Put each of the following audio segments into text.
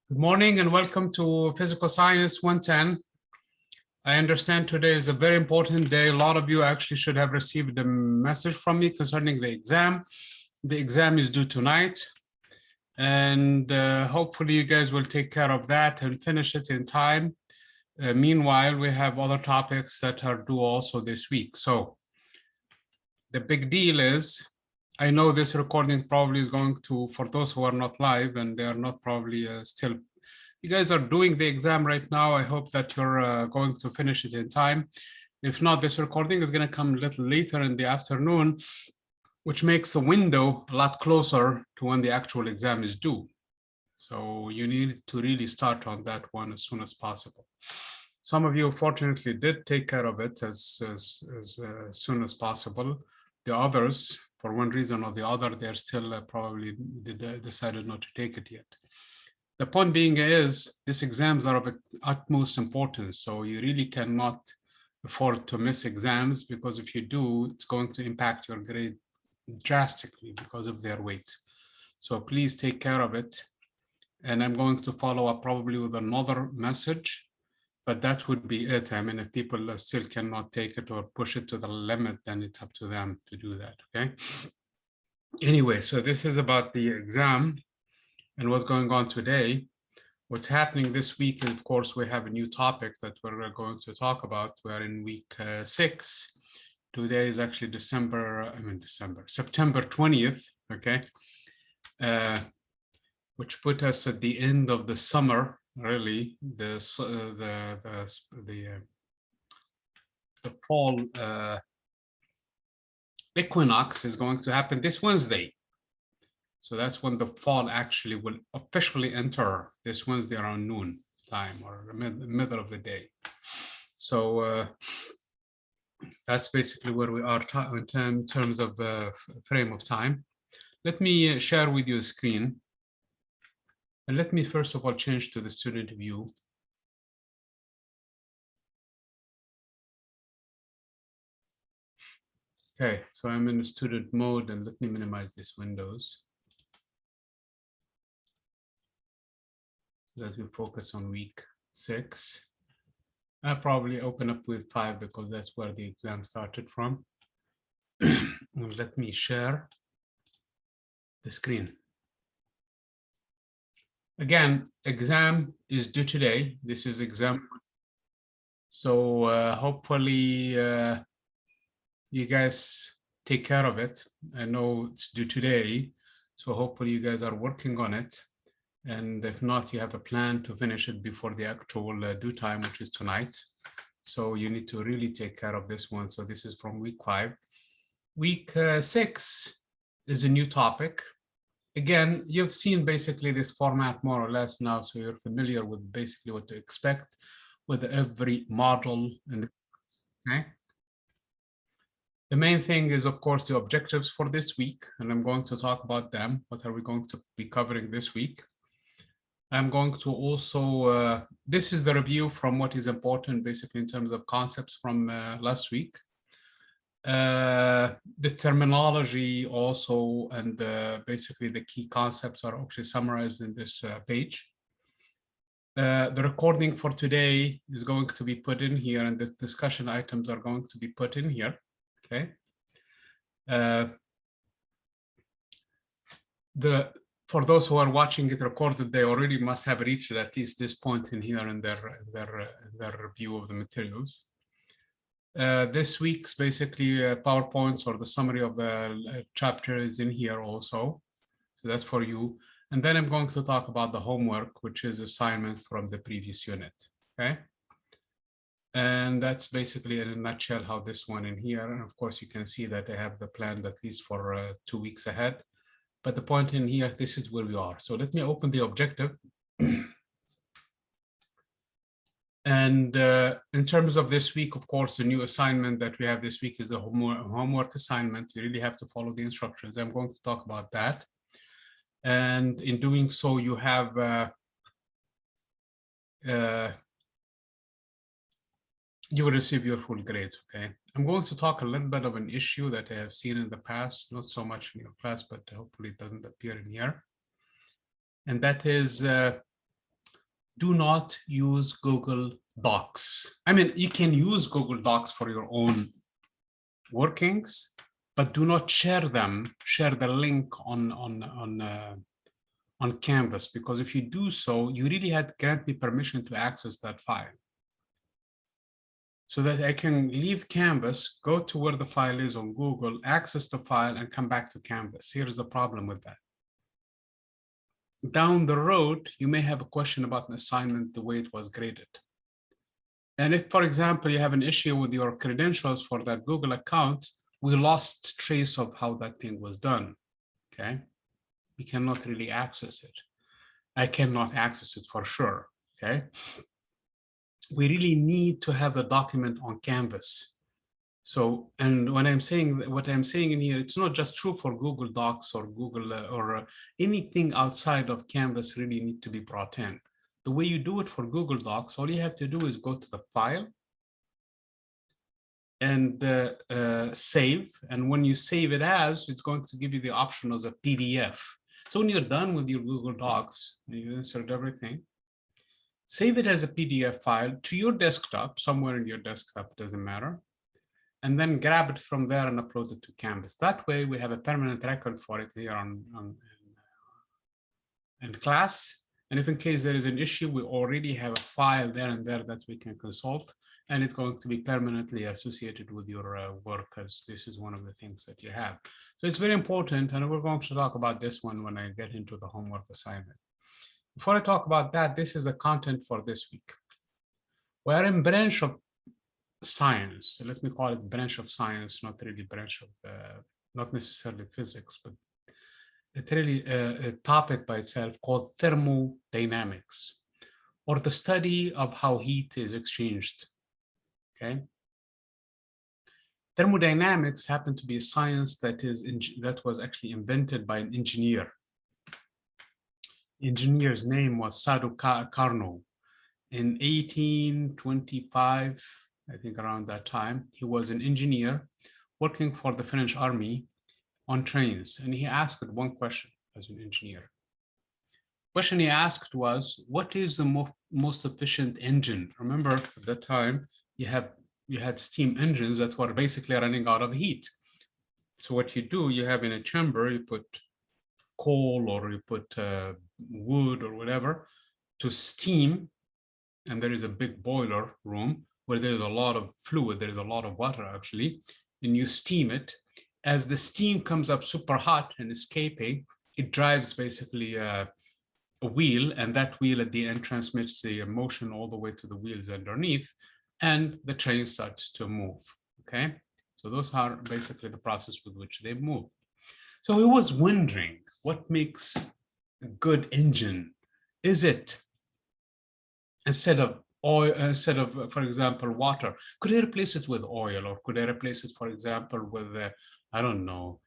Good morning and welcome to Physical Science 110. I understand today is a very important day. A lot of you actually should have received a message from me concerning the exam. The exam is due tonight, and hopefully you guys will take care of that and finish it in time. Meanwhile, we have other topics that are due also this week. So the big deal is, I know this recording probably is going to, for those who are not live and they are not probably still, you guys are doing the exam right now. I hope that you're going to finish it in time. If not, this recording is going to come a little later in the afternoon, which makes the window a lot closer to when the actual exam is due. So you need to really start on that one as soon as possible. Some of you fortunately did take care of it as soon as possible. The others, for one reason or the other, they're still probably decided not to take it yet. The point being is, these exams are of utmost importance, so you really cannot afford to miss exams, because if you do, it's going to impact your grade drastically because of their weight. So please take care of it. And I'm going to follow up probably with another message, but that would be it. I mean, if people still cannot take it or push it to the limit, then it's up to them to do that, okay? Anyway, so this is about the exam and what's going on today. What's happening this week, and of course, we have a new topic that we're going to talk about. We're in week 6. Today is actually September 20th, okay? Which put us at the end of the summer, really. The fall equinox is going to happen this Wednesday. So that's when the fall actually will officially enter, this Wednesday around noon time or middle of the day. So that's basically where we are in terms of frame of time. Let me share with you a screen. And let me first of all change to the student view. Okay, so I'm in the student mode, and let me minimize these windows. Let me focus on week 6. I'll probably open up with 5 because that's where the exam started from. Let me share the screen. Again, exam is due today. This is exam. So hopefully you guys take care of it. I know it's due today, so hopefully you guys are working on it. And if not, you have a plan to finish it before the actual due time, which is tonight. So you need to really take care of this one. So this is from week 5. Week 6 is a new topic. Again, you've seen basically this format more or less now, so you're familiar with basically what to expect with every model. Okay. The main thing is, of course, the objectives for this week, and I'm going to talk about them. What are we going to be covering this week? I'm going to also, this is the review from what is important, basically, in terms of concepts from last week. The terminology also, and basically the key concepts are actually summarized in this page. The recording for today is going to be put in here, and the discussion items are going to be put in here, okay? For those who are watching it recorded, they already must have reached at least this point in here in their review of the materials. This week's basically PowerPoints or the summary of the chapter is in here also. So that's for you. And then I'm going to talk about the homework, which is assignment from the previous unit, okay? And that's basically in a nutshell how this one in here. And of course, you can see that I have the plan at least for 2 weeks ahead. But the point in here, this is where we are. So let me open the objective. And in terms of this week, of course, the new assignment that we have this week is the homework assignment. You really have to follow the instructions. I'm going to talk about that. And in doing so, you have, you will receive your full grades, okay? I'm going to talk a little bit of an issue that I have seen in the past, not so much in your class, but hopefully it doesn't appear in here. And that is do not use Google Docs. I mean, you can use Google Docs for your own workings, but do not share them. Share the link on Canvas, because if you do so, you really had to grant me permission to access that file, so that I can leave Canvas, go to where the file is on Google, access the file, and come back to Canvas. Here's the problem with that. Down the road, you may have a question about an assignment, the way it was graded. And if, for example, you have an issue with your credentials for that Google account, we lost trace of how that thing was done, okay? We cannot really access it. I cannot access it for sure, okay? We really need to have the document on Canvas. So, and when I'm saying what I'm saying in here, it's not just true for Google Docs or Google anything outside of Canvas really need to be brought in. The way you do it for Google Docs, all you have to do is go to the file and save. And when you save it as, it's going to give you the option as a PDF. So when you're done with your Google Docs, you insert everything, save it as a PDF file to your desktop, somewhere in your desktop, doesn't matter, and then grab it from there and upload it to Canvas. That way we have a permanent record for it here in class. And if in case there is an issue, we already have a file there and there that we can consult, and it's going to be permanently associated with your work, because this is one of the things that you have. So it's very important, and we're going to talk about this one when I get into the homework assignment. Before I talk about that, this is the content for this week. We're in branch of science. Let me call it branch of science, not really branch of, not necessarily physics, but it's really a topic by itself called thermodynamics, or the study of how heat is exchanged, okay? Thermodynamics happened to be a science that was actually invented by an engineer. The engineer's name was Sado Carnot. In 1825, I think around that time, he was an engineer working for the French army on trains, and he asked one question as an engineer. The question he asked was, what is the most efficient engine? Remember, at that time, you had steam engines that were basically running out of heat. So what you do, you have in a chamber, you put coal or you put wood or whatever to steam, and there is a big boiler room where there is a lot of fluid, there is a lot of water actually, and you steam it. As the steam comes up super hot and escaping, it drives basically a wheel, and that wheel at the end transmits the motion all the way to the wheels underneath, and the train starts to move, okay? So those are basically the process with which they move. So he was wondering, what makes a good engine? Is it, instead of oil, for example, water, could I replace it with oil, or could I replace it, for example, with, I don't know,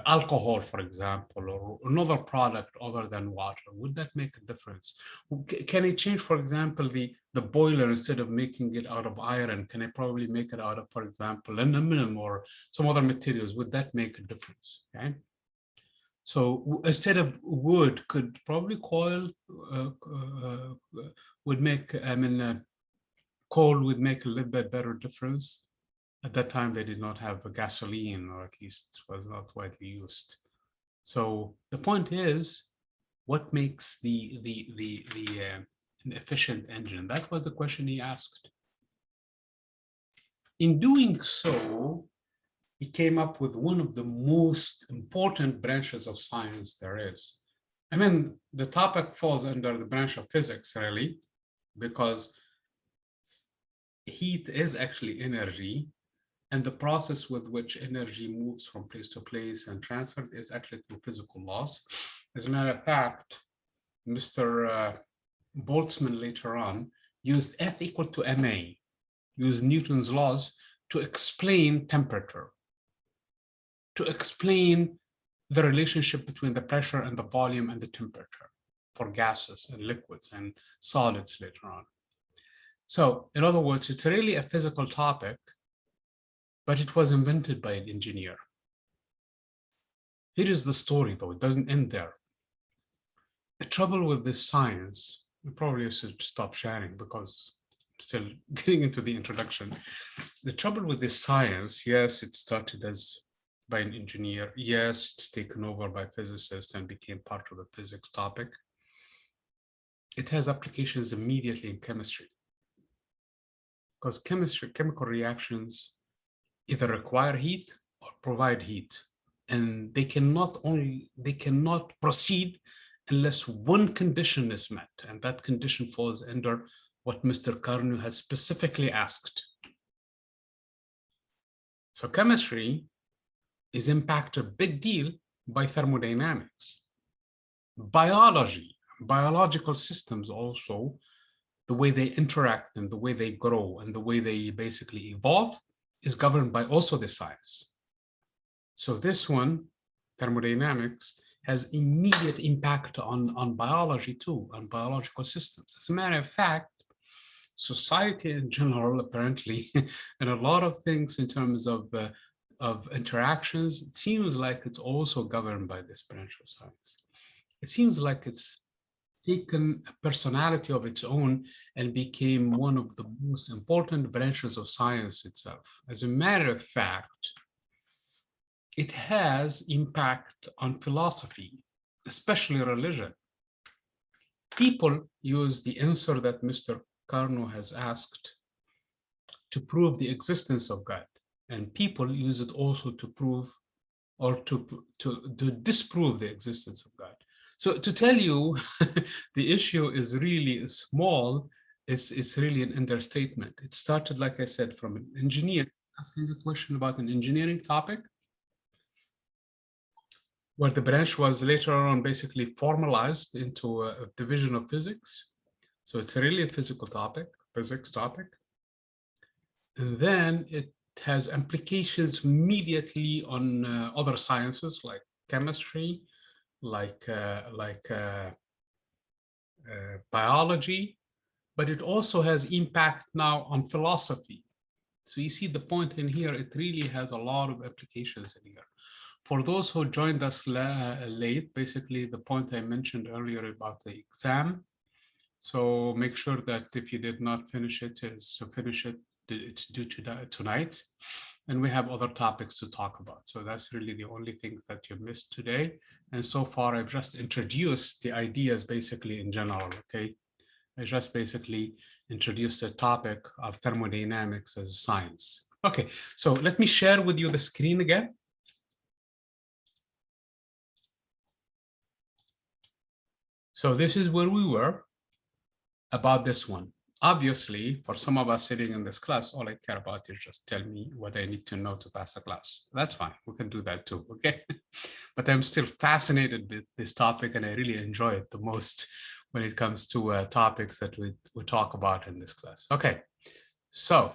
alcohol, for example, or another product other than water? Would that make a difference? Can I change, for example, the boiler, instead of making it out of iron, can I probably make it out of, for example, aluminum or some other materials? Would that make a difference? Okay. So instead of wood, could probably coal would make, coal would make a little bit better difference. At that time, they did not have a gasoline, or at least was not widely used. So the point is, what makes an efficient engine? That was the question he asked. In doing so, he came up with one of the most important branches of science there is. I mean, the topic falls under the branch of physics, really, because heat is actually energy, and the process with which energy moves from place to place and transferred is actually through physical laws. As a matter of fact, Mr. Boltzmann later on used F equal to ma, used Newton's laws to explain temperature, to explain the relationship between the pressure and the volume and the temperature for gases and liquids and solids later on. So in other words, it's really a physical topic, but it was invented by an engineer. Here is the story, though, it doesn't end there. The trouble with this science Probably I should stop sharing because I'm still getting into the introduction. The trouble with this science, yes, it started as by an engineer. Yes, it's taken over by physicists and became part of the physics topic. It has applications immediately in chemistry because chemical reactions either require heat or provide heat. And they cannot proceed unless one condition is met. And that condition falls under what Mr. Carnot has specifically asked. So chemistry is impacted a big deal by thermodynamics. Biological systems also, the way they interact and the way they grow and the way they basically evolve is governed by also the science. So this one, thermodynamics, has immediate impact on biology too, on biological systems. As a matter of fact, society in general, apparently, and a lot of things in terms of interactions, it seems like it's also governed by this branch of science. It seems like it's taken a personality of its own and became one of the most important branches of science itself. As a matter of fact, it has impact on philosophy, especially religion. People use the answer that Mr. Carnot has asked to prove the existence of God, and people use it also to prove or to disprove the existence of God. So to tell you the issue is really small, it's really an understatement. It started, like I said, from an engineer asking a question about an engineering topic, where the branch was later on basically formalized into a division of physics. So it's really a physics topic. And then it has implications immediately on other sciences like chemistry, like biology, but it also has impact now on philosophy. So you see the point in here, it really has a lot of applications in here. For those who joined us late, basically the point I mentioned earlier about the exam. So make sure that if you did not finish it, is to finish it. It's due to tonight. And we have other topics to talk about. So that's really the only thing that you missed today. And so far, I've just introduced the ideas basically in general, okay? I just basically introduced the topic of thermodynamics as a science. Okay, so let me share with you the screen again. So this is where we were about this one. Obviously, for some of us sitting in this class, all I care about is just tell me what I need to know to pass the class. That's fine. We can do that too, okay? But I'm still fascinated with this topic and I really enjoy it the most when it comes to topics that we talk about in this class. Okay, so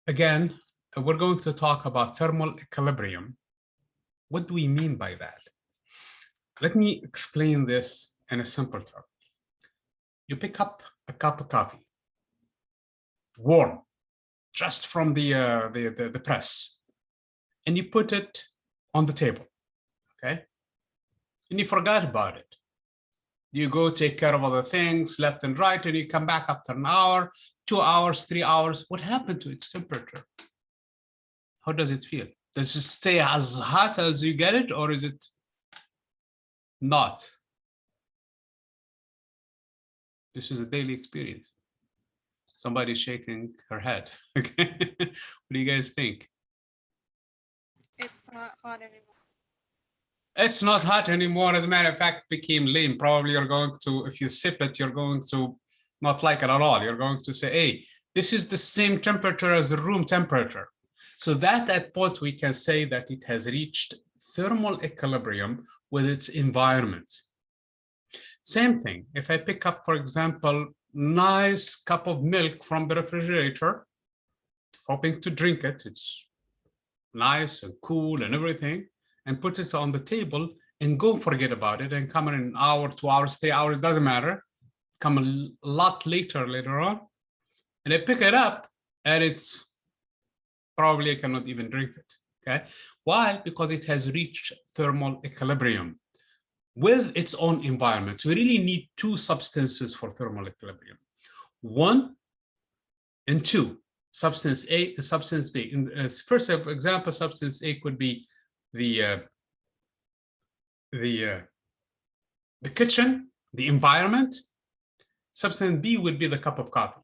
again, we're going to talk about thermal equilibrium. What do we mean by that? Let me explain this in a simple term. You pick up a cup of coffee, warm, just from the press, and you put it on the table, okay? And you forgot about it. You go take care of other things left and right, and you come back after an hour, 2 hours, 3 hours. What happened to its temperature? How does it feel? Does it stay as hot as you get it, or is it not? This is a daily experience. Somebody's shaking her head. Okay. What do you guys think? It's not hot anymore. It's not hot anymore. As a matter of fact, it became lame. Probably you're going to, if you sip it, you're going to not like it at all. You're going to say, hey, this is the same temperature as the room temperature. So that at point we can say that it has reached thermal equilibrium with its environment. Same thing, if I pick up, for example, nice cup of milk from the refrigerator, hoping to drink it, it's nice and cool and everything, and put it on the table and go forget about it and come in an hour, 2 hours, 3 hours, doesn't matter, come a lot later on, and I pick it up and it's probably I cannot even drink it, okay? Why? Because it has reached thermal equilibrium. with its own environment. So we really need two substances for thermal equilibrium. 1 and 2, substance A and substance B. In first example, substance A could be the kitchen, the environment. Substance B would be the cup of coffee.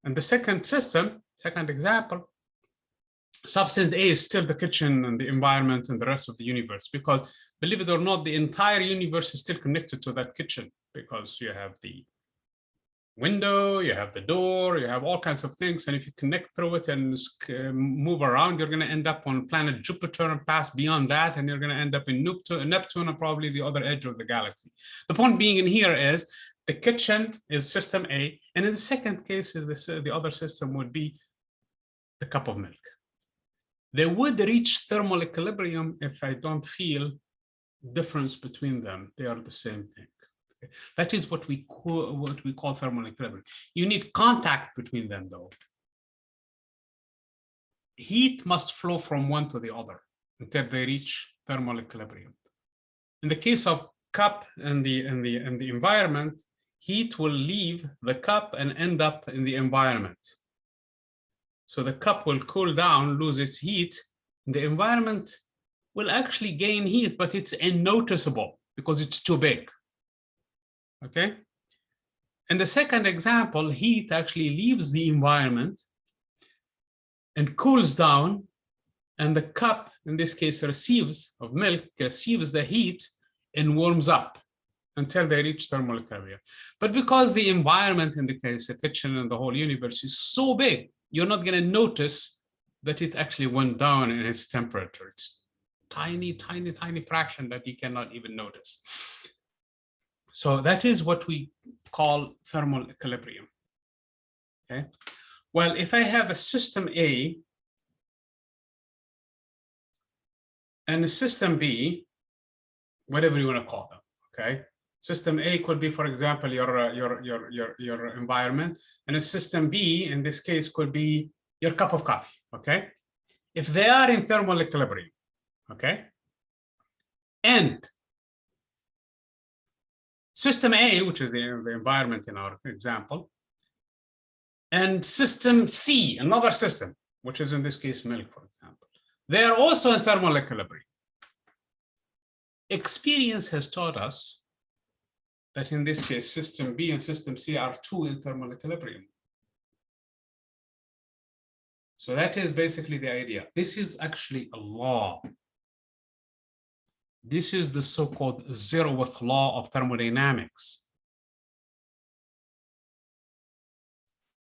And the second example, substance A is still the kitchen and the environment and the rest of the universe, because believe it or not, the entire universe is still connected to that kitchen, because you have the window, you have the door, you have all kinds of things. And if you connect through it and move around, you're going to end up on planet Jupiter and pass beyond that, and you're going to end up in Neptune and probably the other edge of the galaxy. The point being in here is the kitchen is system A, and in the second case is the other system would be the cup of milk. They would reach thermal equilibrium if I don't feel difference between them. They are the same thing. That is what we call thermal equilibrium. You need contact between them, though. Heat must flow from one to the other until they reach thermal equilibrium. In the case of cup and the environment, heat will leave the cup and end up in the environment. So the cup will cool down, lose its heat, and the environment will actually gain heat, but it's unnoticeable because it's too big. Okay. In the second example, heat actually leaves the environment and cools down, and the cup, in this case, receives the heat and warms up until they reach thermal equilibrium. But because the environment, in the case, the kitchen and the whole universe is so big, you're not going to notice that it actually went down in its temperature. It's tiny, tiny, tiny fraction that you cannot even notice. So that is what we call thermal equilibrium. Okay. Well, if I have a system A and a system B, whatever you want to call them, okay. System A could be, for example, your environment, and a system B, in this case, could be your cup of coffee, okay. If they are in thermal equilibrium, okay, and system A, which is the environment in our example, and system C, another system, which is in this case milk, for example, they are also in thermal equilibrium. Experience has taught us that in this case, system B and system C are two in thermal equilibrium. So that is basically the idea. This is actually a law. This is the so-called zeroth law of thermodynamics.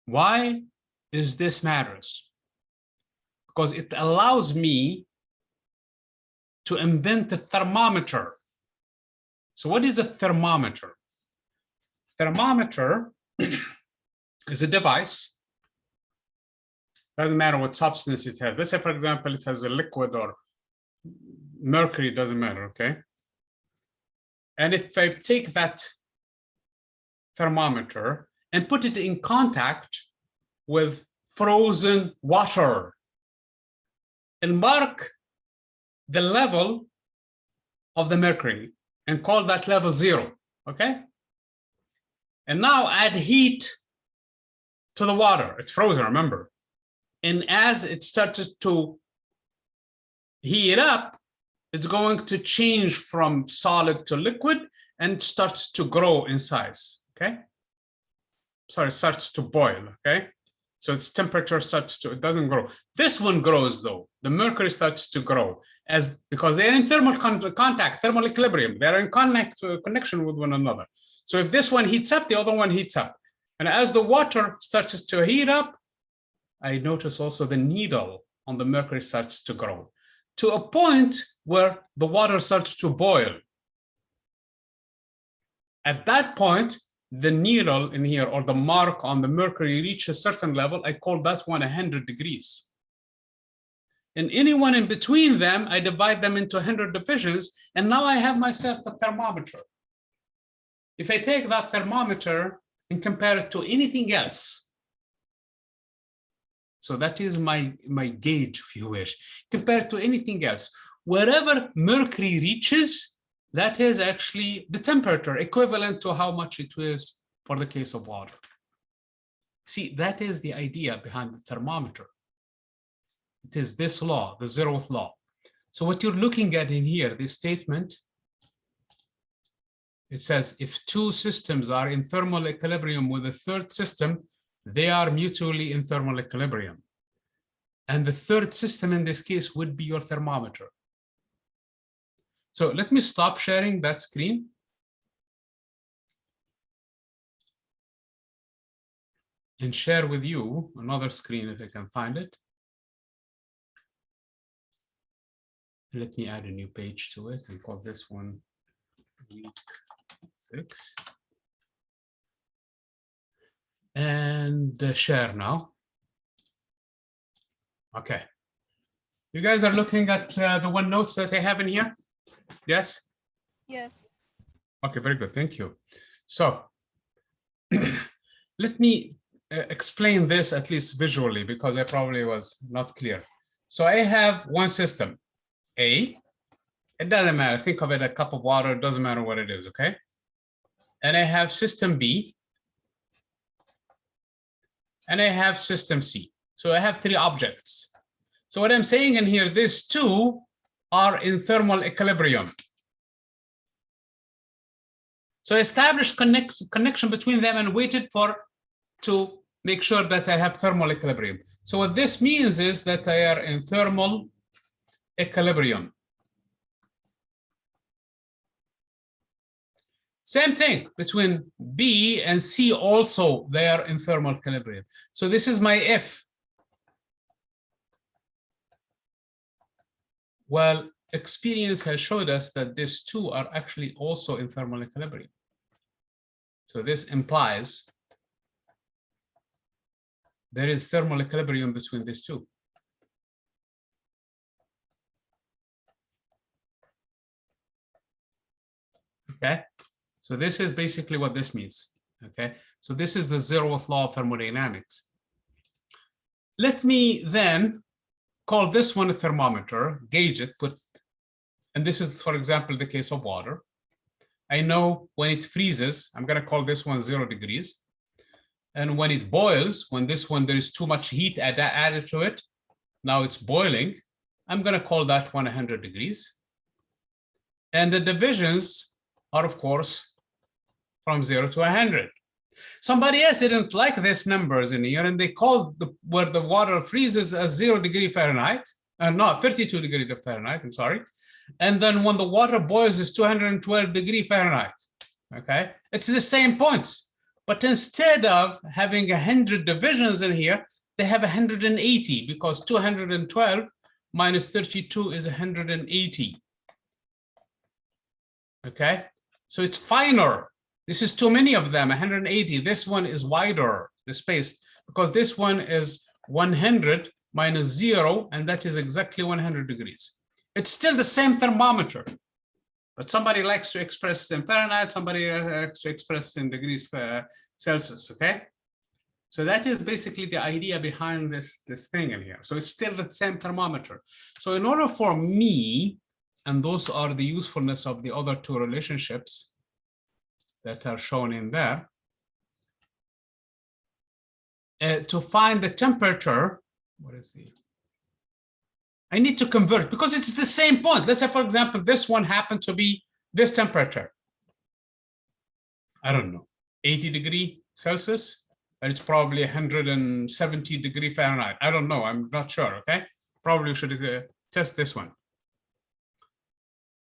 Why is this matters? Because it allows me to invent a thermometer. So what is a thermometer? Thermometer is a device. Doesn't matter what substance it has. Let's say, for example, it has a liquid or mercury, doesn't matter, okay? And if I take that thermometer and put it in contact with frozen water and mark the level of the mercury and call that level 0, okay? And now add heat to the water. It's frozen, remember. And as it starts to heat up, it's going to change from solid to liquid and starts to grow in size, okay? Sorry, it starts to boil, okay? So its temperature starts to, it doesn't grow. This one grows though. The mercury starts to grow because they're in thermal contact, thermal equilibrium. They're in connection with one another. So if this one heats up, the other one heats up. And as the water starts to heat up, I notice also the needle on the mercury starts to grow to a point where the water starts to boil. At that point, the needle in here or the mark on the mercury reaches a certain level. I call that one 100 degrees. And anyone in between them, I divide them into 100 divisions, and now I have myself a thermometer. If I take that thermometer and compare it to anything else, so that is my gauge, if you wish, compared to anything else, wherever mercury reaches, That is actually the temperature equivalent to how much it is for the case of water. See, that is the idea behind the thermometer. It is this law, the zeroth law. So what you're looking at in here, this statement, it says if two systems are in thermal equilibrium with a third system, they are mutually in thermal equilibrium. And the third system in this case would be your thermometer. So let me stop sharing that screen. And share with you another screen if I can find it. Let me add a new page to it and call this one week 6. And share now. Okay. You guys are looking at the OneNotes that I have in here? Yes? Yes. Okay, very good. Thank you. So let me explain this at least visually because I probably was not clear. So I have one system, A. It doesn't matter. Think of it a cup of water. It doesn't matter what it is, okay? And I have system B. And I have system C. So I have 3 objects. So what I'm saying in here, these 2 are in thermal equilibrium. So I established connection between them and waited to make sure that I have thermal equilibrium. So what this means is that they are in thermal equilibrium. Same thing between B and C also, they are in thermal equilibrium. So this is my if. Well, experience has showed us that these 2 are actually also in thermal equilibrium. So this implies there is thermal equilibrium between these 2. Okay, so this is basically what this means. Okay, so this is the 0th law of thermodynamics. Let me then call this one a thermometer, gauge it, and this is, for example, the case of water. I know when it freezes, I'm going to call this one 0 degrees. And when it boils, when this one, there is too much heat added to it, now it's boiling, I'm going to call that one 100 degrees. And the divisions are, of course, from 0 to 100. Somebody else didn't like these numbers in here, and they called where the water freezes as 0 degree Fahrenheit, no, 32 degree Fahrenheit, I'm sorry. And then when the water boils, it's 212 degree Fahrenheit, okay? It's the same points, but instead of having 100 divisions in here, they have 180 because 212 minus 32 is 180, okay? So it's finer. This is too many of them, 180. This one is wider, the space, because this one is 100 minus 0, and that is exactly 100 degrees. It's still the same thermometer, but somebody likes to express in Fahrenheit, somebody likes to express in degrees Celsius, okay? So that is basically the idea behind this thing in here. So it's still the same thermometer. So in order for me, and those are the usefulness of the other 2 relationships that are shown in there, to find the temperature, what is the, I need to convert because it's the same point. Let's say, for example, this one happened to be this temperature. I don't know, 80 degree Celsius. It's probably 170 degree Fahrenheit. I don't know, I'm not sure, okay? Probably should test this one.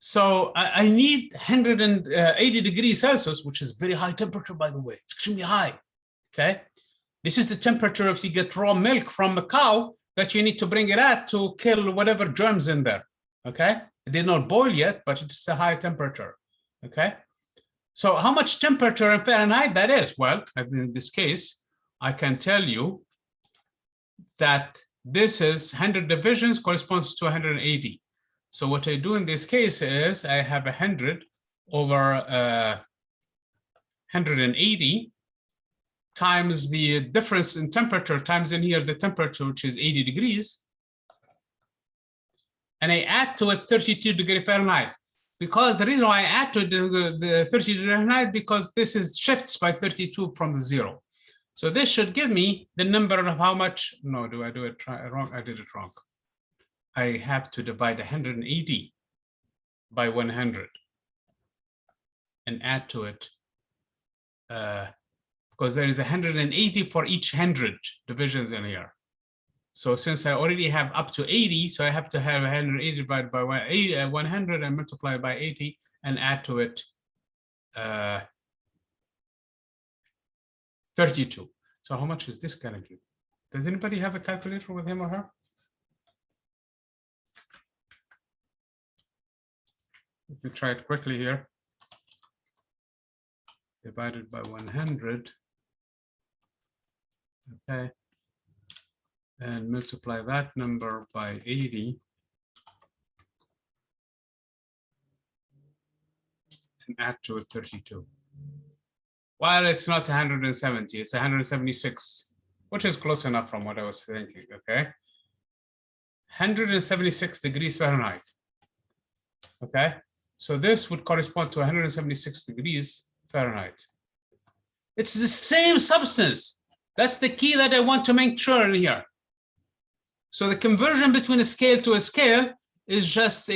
So I need 180 degrees Celsius, which is very high temperature, by the way. It's extremely high, okay? This is the temperature if you get raw milk from a cow that you need to bring it at to kill whatever germs in there, okay? It did not boil yet, but it's a high temperature, okay? So how much temperature in Fahrenheit that is? Well, in this case, I can tell you that this is 100 divisions corresponds to 180. So what I do in this case is I have 100 over 180 times the difference in temperature times in here the temperature, which is 80 degrees. And I add to it 32 degree Fahrenheit. because the reason why I add to the 32 Fahrenheit, because this is shifts by 32 from the 0. So this should give me the number of how much. No, do I do it wrong? I did it wrong. I have to divide 180 by 100 and add to it, because there is 180 for each 100 divisions in here. So since I already have up to 80, so I have to have 180 divided by 100 and multiply by 80 and add to it 32. So how much is this going to give? Does anybody have a calculator with him or her? Let me try it quickly here. Divided by 100. Okay. And multiply that number by 80. And add to it 32. Well, it's not 170, it's 176, which is close enough from what I was thinking, okay? 176 degrees Fahrenheit, okay? So this would correspond to 176 degrees Fahrenheit. It's the same substance. That's the key that I want to make sure in here. So the conversion between a scale to a scale is just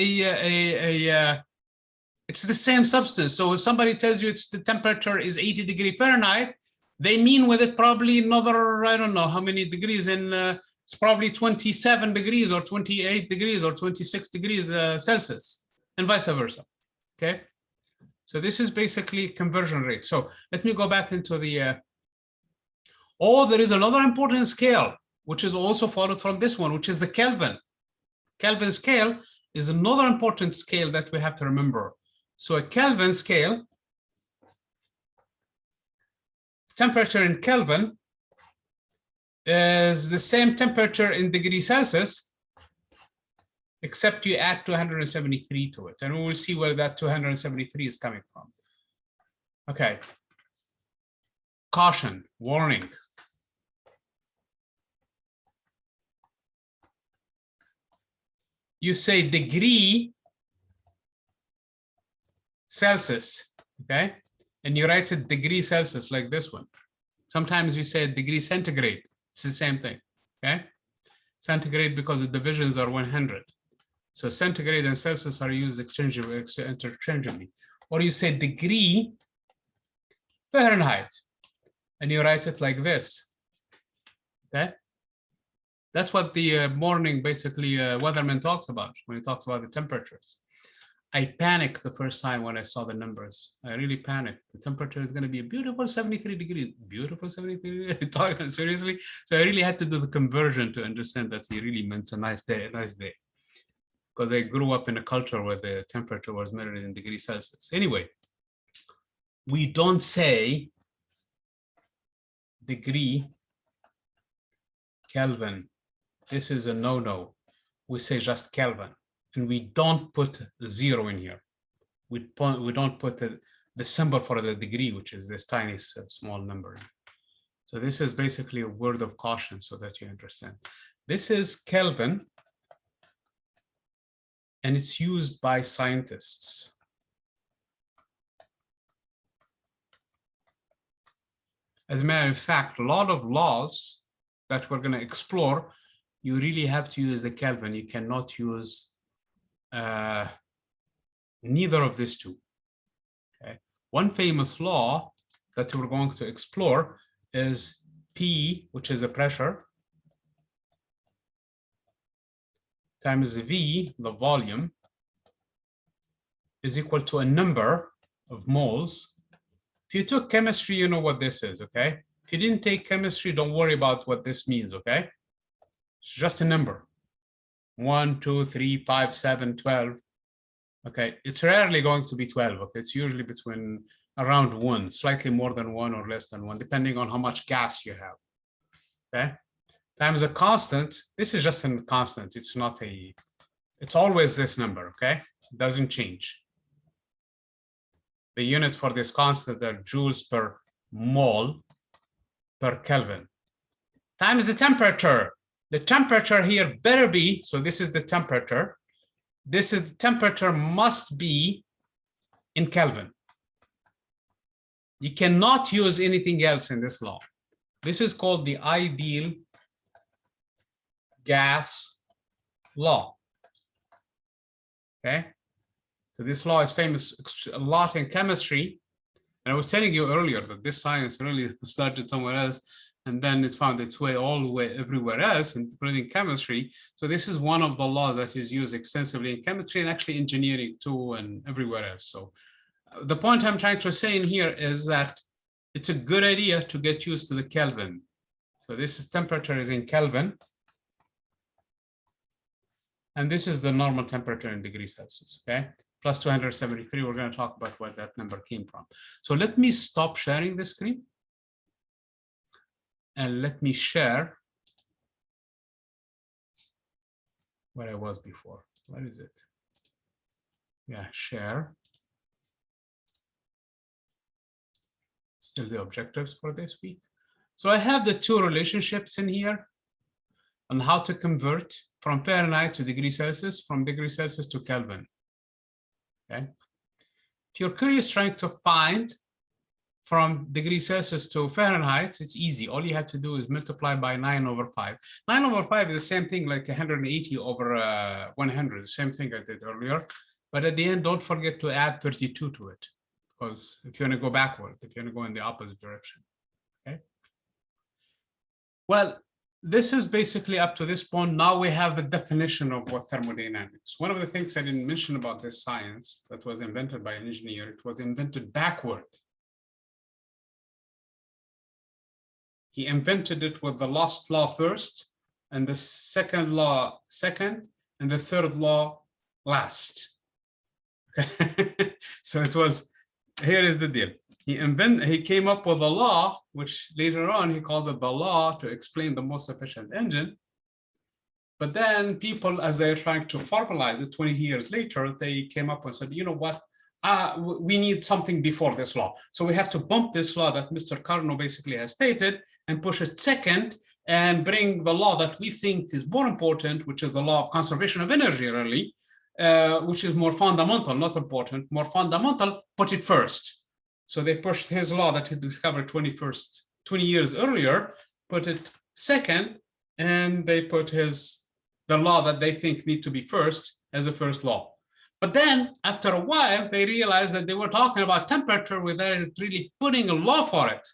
it's the same substance. So if somebody tells you the temperature is 80 degrees Fahrenheit, they mean with it probably another, I don't know how many degrees, and it's probably 27 degrees or 28 degrees or 26 degrees Celsius, and vice versa. Okay. So this is basically conversion rate. So let me go back into the, there is another important scale, which is also followed from this one, which is the Kelvin. Kelvin scale is another important scale that we have to remember. So a Kelvin scale, temperature in Kelvin is the same temperature in degrees Celsius, except you add 273 to it. And we will see where that 273 is coming from. Okay. Caution, warning. You say degree Celsius, okay? And you write it degree Celsius like this one. Sometimes you say degree centigrade. It's the same thing, okay? Centigrade because the divisions are 100. So centigrade and Celsius are used interchangeably. Or you say degree Fahrenheit, and you write it like this, okay? That's what the morning, basically, weatherman talks about when he talks about the temperatures. I panicked the first time when I saw the numbers. I really panicked. The temperature is going to be a beautiful 73 degrees. Beautiful 73 degrees? Talking seriously? So I really had to do the conversion to understand that he really meant a nice day, Because I grew up in a culture where the temperature was measured in degrees Celsius. Anyway, we don't say degree Kelvin. This is a no-no. We say just Kelvin. And we don't put 0 in here. We don't put the symbol for the degree, which is this tiny small number. So this is basically a word of caution so that you understand. This is Kelvin, and it's used by scientists. As a matter of fact, a lot of laws that we're going to explore, you really have to use the Kelvin. You cannot use neither of these two. Okay. One famous law that we're going to explore is P, which is the pressure, times V, the volume, is equal to a number of moles. If you took chemistry, you know what this is, okay? If you didn't take chemistry, don't worry about what this means, okay? It's just a number. 1, 2, 3, 5, 7, 12. Okay, it's rarely going to be 12. Okay, it's usually between around 1, slightly more than 1 or less than 1, depending on how much gas you have. Okay, times a constant. This is just a constant. It's not a. It's always this number. Okay, it doesn't change. The units for this constant are joules per mole per Kelvin. Times the temperature. The temperature here better be. So this is the temperature. This is the temperature must be in Kelvin. You cannot use anything else in this law. This is called the ideal gas law. Okay, so this law is famous a lot in chemistry. And I was telling you earlier that this science really started somewhere else, and then it found its way all the way everywhere else, including chemistry. So this is one of the laws that is used extensively in chemistry and actually engineering too, and everywhere else. So the point I'm trying to say in here is that it's a good idea to get used to the Kelvin. So this is temperature is in Kelvin. And this is the normal temperature in degrees Celsius, okay? Plus 273, we're going to talk about where that number came from. So let me stop sharing the screen. And let me share where I was before. What is it? Yeah, share. Still the objectives for this week. So I have the two relationships in here on how to convert from Fahrenheit to degrees Celsius, from degrees Celsius to Kelvin. Okay. If you're curious trying to find from degrees Celsius to Fahrenheit, it's easy. All you have to do is multiply by 9/5. 9/5 is the same thing like 180/100, the same thing I did earlier. But at the end, don't forget to add 32 to it, because if you want to go backward, if you want to go in the opposite direction. Okay. Well, this is basically up to this point. Now we have the definition of what thermodynamics. One of the things I didn't mention about this science that was invented by an engineer, it was invented backward. He invented it with the last law first, and the second law second, and the third law last. So it was, here is the deal. He came up with a law, which later on he called it the law to explain the most efficient engine. But then people, as they're trying to formalize it 20 years later, they came up and said, you know what, we need something before this law. So we have to bump this law that Mr. Carnot basically has stated and push it second and bring the law that we think is more important, which is the law of conservation of energy, really, which is more fundamental, not important, more fundamental, put it first. So they pushed his law that he discovered 20 years earlier, put it second, and they put the law that they think need to be first as the first law. But then after a while, they realized that they were talking about temperature without really putting a law for it.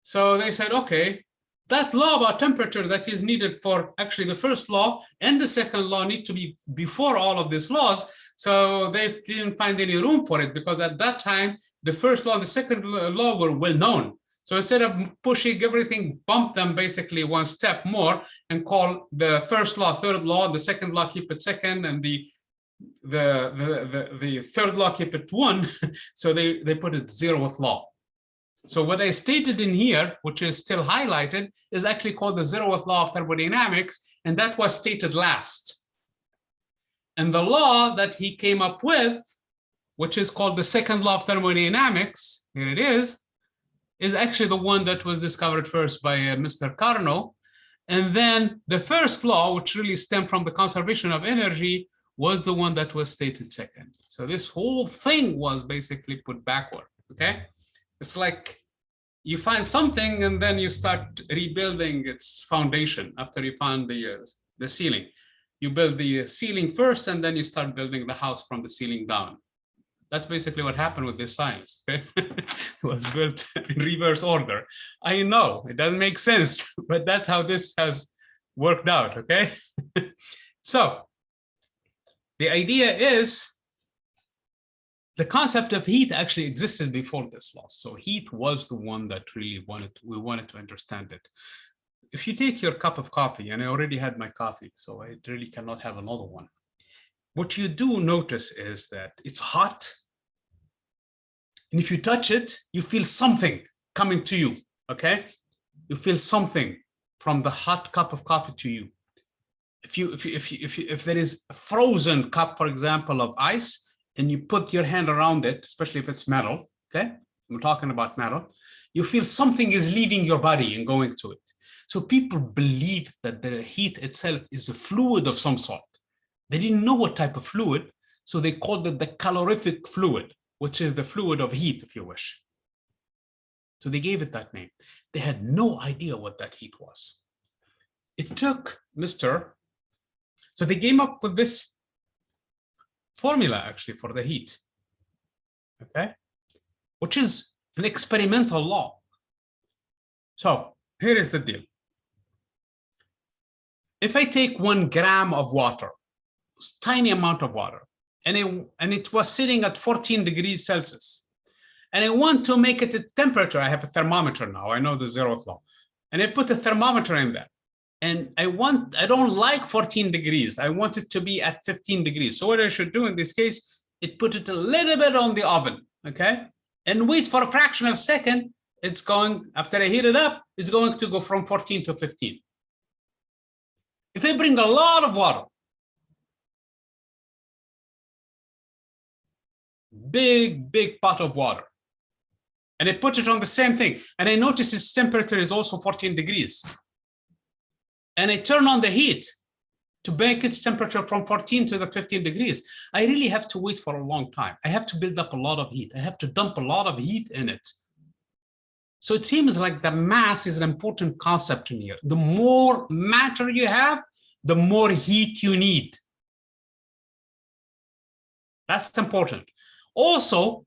So they said, okay, that law about temperature that is needed for actually the first law and the second law need to be before all of these laws. So they didn't find any room for it, because at that time, the first law and the second law were well known. So instead of pushing everything, bump them basically one step more and call the first law third law, the second law keep it second, and the third law keep it one. So they put it zeroth law. So what I stated in here, which is still highlighted, is actually called the zeroth law of thermodynamics, and that was stated last. And the law that he came up with, which is called the second law of thermodynamics, here it is actually the one that was discovered first by Mr. Carnot. And then the first law, which really stemmed from the conservation of energy, was the one that was stated second. So this whole thing was basically put backward, okay? It's like you find something and then you start rebuilding its foundation after you found the ceiling. You build the ceiling first, and then you start building the house from the ceiling down. That's basically what happened with this science. Okay? It was built in reverse order. I know it doesn't make sense, but that's how this has worked out. Okay. So the idea is the concept of heat actually existed before this law. So heat was the one that really we wanted to understand it. If you take your cup of coffee, and I already had my coffee, so I really cannot have another one. What you do notice is that it's hot. And if you touch it, you feel something coming to you, okay? You feel something from the hot cup of coffee to you. If there is a frozen cup, for example, of ice, and you put your hand around it, especially if it's metal, okay? I'm talking about metal, you feel something is leaving your body and going to it. So people believe that the heat itself is a fluid of some sort. They didn't know what type of fluid, so they called it the calorific fluid. which is the fluid of heat, if you wish. So they gave it that name. They had no idea what that heat was. It took so they came up with this formula actually for the heat, okay, which is an experimental law. So here is the deal. If I take 1 gram of water, tiny amount of water, and it was sitting at 14 degrees Celsius, and I want to make it a temperature, I have a thermometer now, I know the zeroth law, and I put a thermometer in there, and I don't like 14 degrees, I want it to be at 15 degrees. So what I should do in this case, put it a little bit on the oven, okay, and wait for a fraction of a second. It's going, after I heat it up, it's going to go from 14 to 15. If I bring a lot of water, big pot of water, and I put it on the same thing, and I notice its temperature is also 14 degrees, and I turn on the heat to make its temperature from 14 to the 15 degrees, I really have to wait for a long time. I have to build up a lot of heat. I have to dump a lot of heat in it. So it seems like the mass is an important concept in here. The more matter you have, the more heat you need. That's important. Also,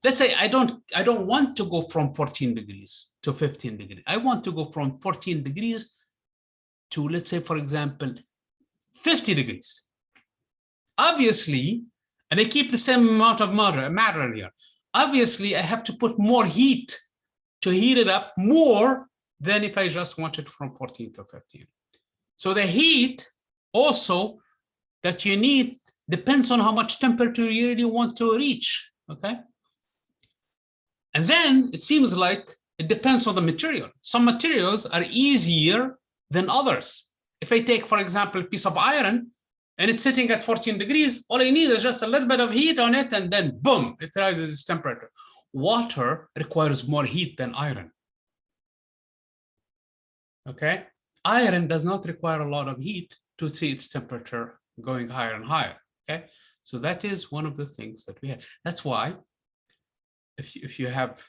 let's say I don't want to go from 14 degrees to 15 degrees. I want to go from 14 degrees to, let's say, for example, 50 degrees. Obviously, and I keep the same amount of matter in here. Obviously, I have to put more heat to heat it up more than if I just want it from 14 to 15. So the heat also that you need depends on how much temperature you really want to reach, okay? And then it seems like it depends on the material. Some materials are easier than others. If I take, for example, a piece of iron and it's sitting at 14 degrees, all I need is just a little bit of heat on it, and then boom, it rises its temperature. Water requires more heat than iron. Okay? Iron does not require a lot of heat to see its temperature going higher and higher. Okay? So that is one of the things that we have. That's why if you have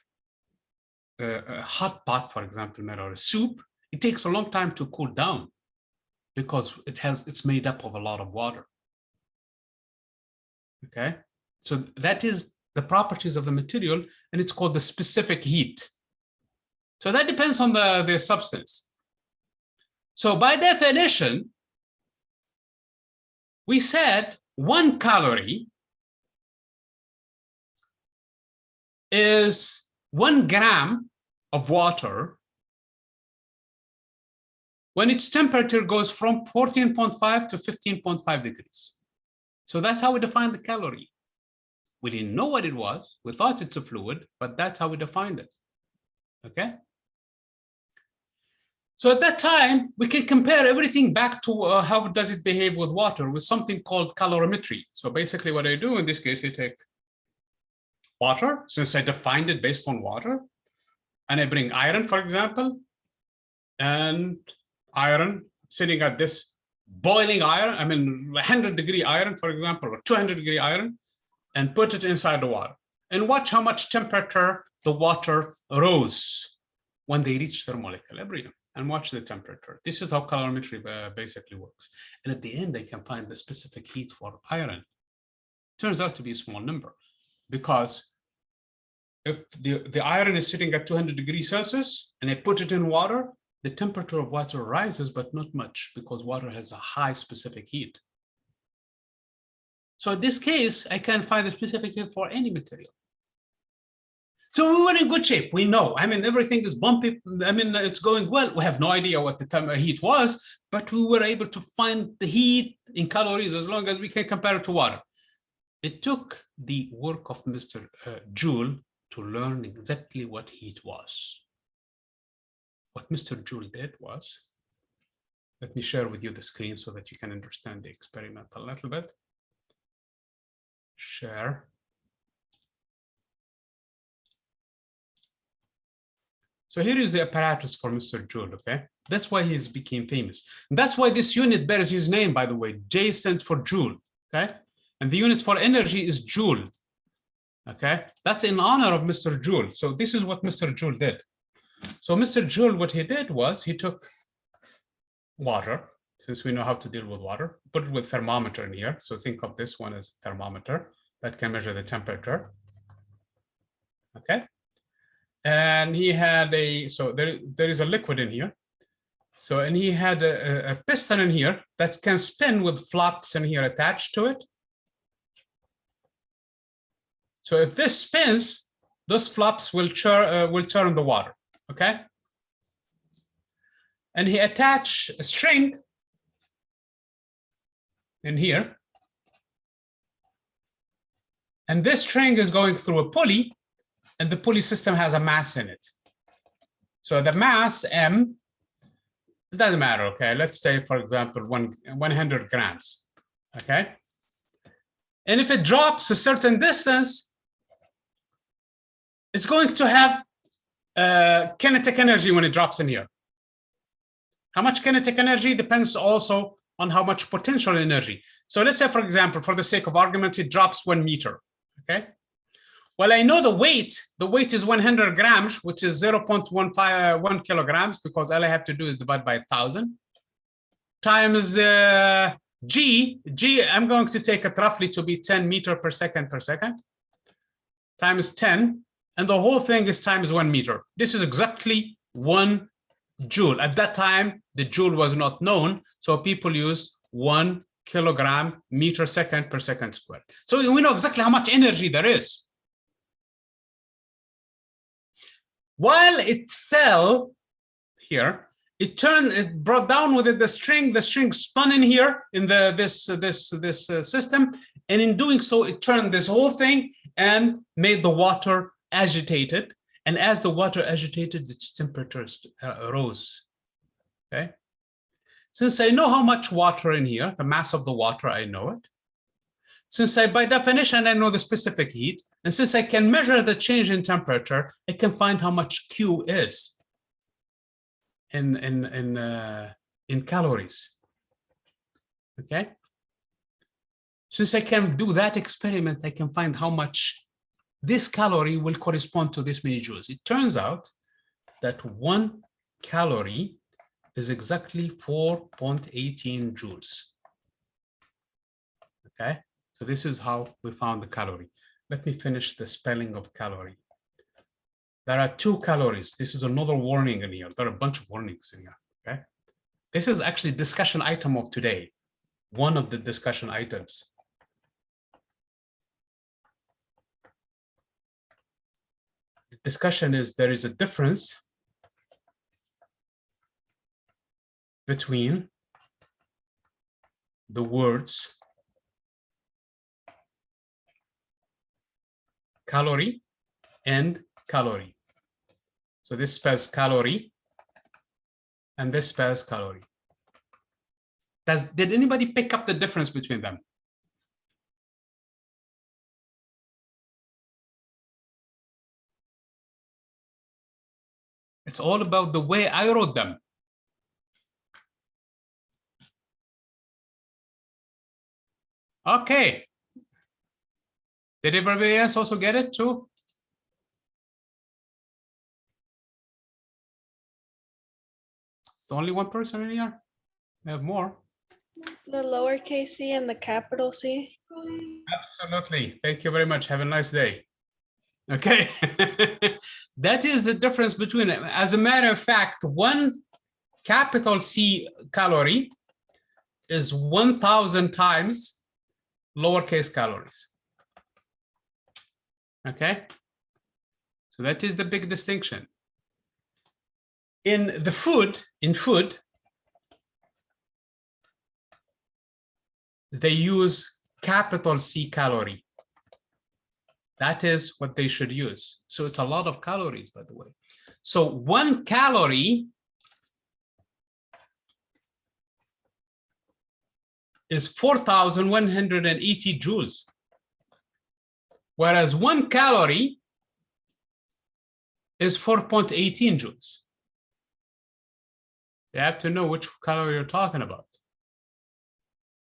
a hot pot, for example, made out of soup, it takes a long time to cool down because it's made up of a lot of water. Okay? So that is the properties of the material, and it's called the specific heat. So that depends on the substance. So by definition, we said 1 calorie is 1 gram of water when its temperature goes from 14.5 to 15.5 degrees. So that's how we define the calorie. We didn't know what it was. We thought it's a fluid, but that's how we defined it. Okay? So at that time, we can compare everything back to how does it behave with water with something called calorimetry. So basically what I do in this case, I take water, since I defined it based on water, and I bring iron, for example, and iron sitting at this boiling iron, 100-degree iron, for example, or 200-degree iron, and put it inside the water and watch how much temperature the water rose when they reach thermal equilibrium, and watch the temperature. This is how calorimetry basically works. And at the end, they can find the specific heat for iron. Turns out to be a small number, because if the iron is sitting at 200 degrees Celsius and I put it in water, the temperature of water rises, but not much, because water has a high specific heat. So in this case, I can find a specific heat for any material. So we were in good shape. We know, everything is bumpy. It's going well. We have no idea what the heat was, but we were able to find the heat in calories as long as we can compare it to water. It took the work of Mr. Joule to learn exactly what heat was. What Mr. Joule did was, let me share with you the screen so that you can understand the experiment a little bit. Share. So here is the apparatus for Mr. Joule, okay? That's why he became famous. And that's why this unit bears his name, by the way. J stands for Joule, okay? And the unit for energy is Joule. Okay, that's in honor of Mr. Joule. So this is what Mr. Joule did. So Mr. Joule, what he did was he took water, since we know how to deal with water, put it with thermometer in here. So think of this one as thermometer that can measure the temperature. Okay. And he had so there is a liquid in here. So, and he had a piston in here that can spin with flops in here attached to it. So if this spins, those flops will turn the water, okay? And he attached a string in here. And this string is going through a pulley, and the pulley system has a mass in it. So the mass, M, it doesn't matter, okay? Let's say, for example, 100 grams, okay? And if it drops a certain distance, it's going to have kinetic energy when it drops in here. How much kinetic energy depends also on how much potential energy. So let's say, for example, for the sake of argument, it drops 1 meter, okay? Well, I know the weight is 100 grams, which is 0.1 kilograms, because all I have to do is divide by 1,000, times G, I'm going to take it roughly to be 10 meters per second, times 10, and the whole thing is times 1 meter. This is exactly 1 joule. At that time, the joule was not known, so people used 1 kilogram meter second per second squared. So we know exactly how much energy there is. While it fell here, it brought down with it the string spun in here in this system, and in doing so, it turned this whole thing and made the water agitated. And as the water agitated, its temperature rose. Okay. Since I know how much water in here, the mass of the water, I know it. Since by definition, I know the specific heat, and since I can measure the change in temperature, I can find how much Q is in calories. Okay. Since I can do that experiment, I can find how much this calorie will correspond to this many joules. It turns out that 1 calorie is exactly 4.18 joules. Okay. So this is how we found the calorie. Let me finish the spelling of calorie. There are 2 calories. This is another warning in here. There are a bunch of warnings in here, okay? This is actually discussion item of today, one of the discussion items. The discussion is there is a difference between the words calorie and calorie. So this spells calorie and this spells calorie. Did anybody pick up the difference between them? It's all about the way I wrote them. Okay. Did everybody else also get it too? It's only one person in here? We have more. The lowercase c and the capital C. Absolutely. Thank you very much. Have a nice day. Okay. That is the difference between them. As a matter of fact, 1 capital C calorie is 1,000 times lowercase calories. Okay. So that is the big distinction. In food, they use capital C calorie. That is what they should use. So it's a lot of calories, by the way. So 1 calorie is 4,180 joules. Whereas 1 calorie is 4.18 joules. You have to know which calorie you're talking about.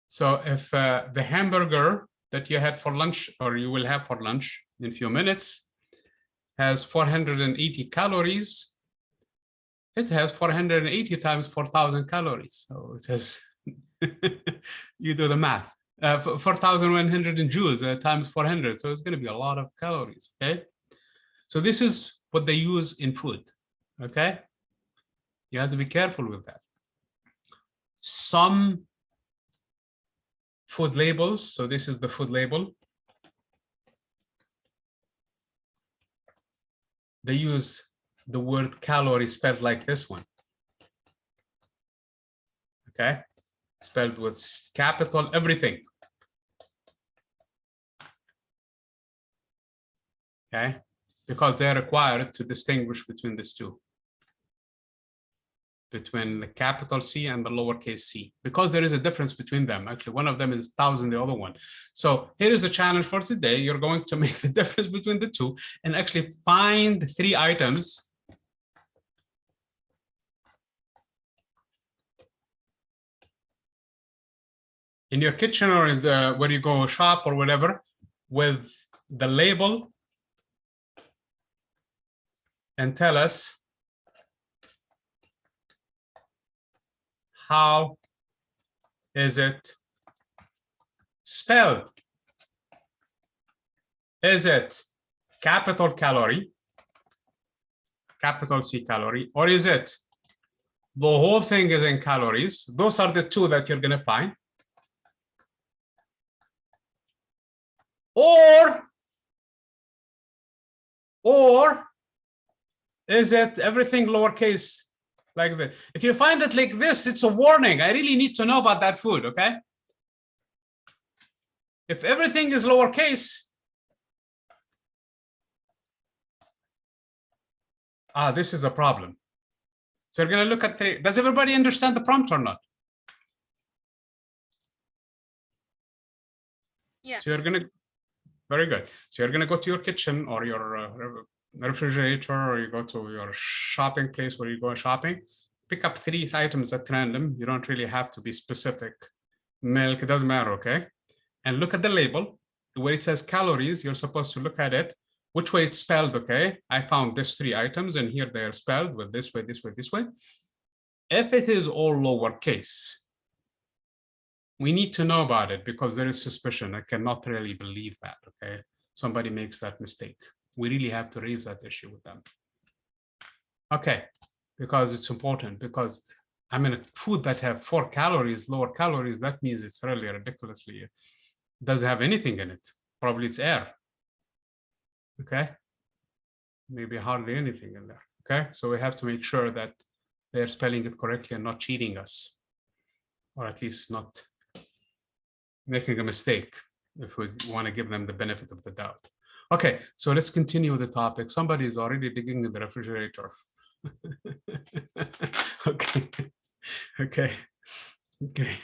So if the hamburger that you had for lunch, or you will have for lunch, in a few minutes has 480 calories. It has 480 times 4,000 calories. So it says, you do the math. 4,100 in joules times 400. So it's going to be a lot of calories. Okay. So this is what they use in food. Okay. You have to be careful with that. Some food labels. So this is the food label. They use the word calorie spelled like this one. Okay. Spelled with capital everything. Okay. Because they're required to distinguish between these two. Between the capital C and the lowercase c, because there is a difference between them. Actually, one of them is 1,000, the other one. So here is a challenge for today. You're going to make the difference between the two and actually find 3 items in your kitchen or in the where you go shop or whatever with the label and tell us how is it spelled. Is it capital calorie, capital C calorie, or is it the whole thing is in calories? Those are the 2 that you're going to find. Or is it everything lowercase like this? If you find it like this, it's a warning. I really need to know about that food, okay? If everything is lowercase, this is a problem. So you're going to look at 3. Does everybody understand the prompt or not? Yeah. So you're going to, very good. So you're going to go to your kitchen or your refrigerator, or you go to your shopping place where you go shopping, pick up 3 items at random. You don't really have to be specific. Milk, it doesn't matter, okay? And look at the label. Where it says calories, you're supposed to look at it, which way it's spelled, okay? I found these 3 items, and here they are spelled with this way, this way, this way. If it is all lowercase, we need to know about it because there is suspicion. I cannot really believe that, okay? Somebody makes that mistake. We really have to raise that issue with them. Okay, because it's important, because I mean, food that have 4 calories, lower calories, that means it's really ridiculously, doesn't have anything in it. Probably it's air, okay? Maybe hardly anything in there, okay? So we have to make sure that they're spelling it correctly and not cheating us, or at least not making a mistake if we want to give them the benefit of the doubt. Okay, so let's continue the topic. Somebody is already digging in the refrigerator. Okay, okay.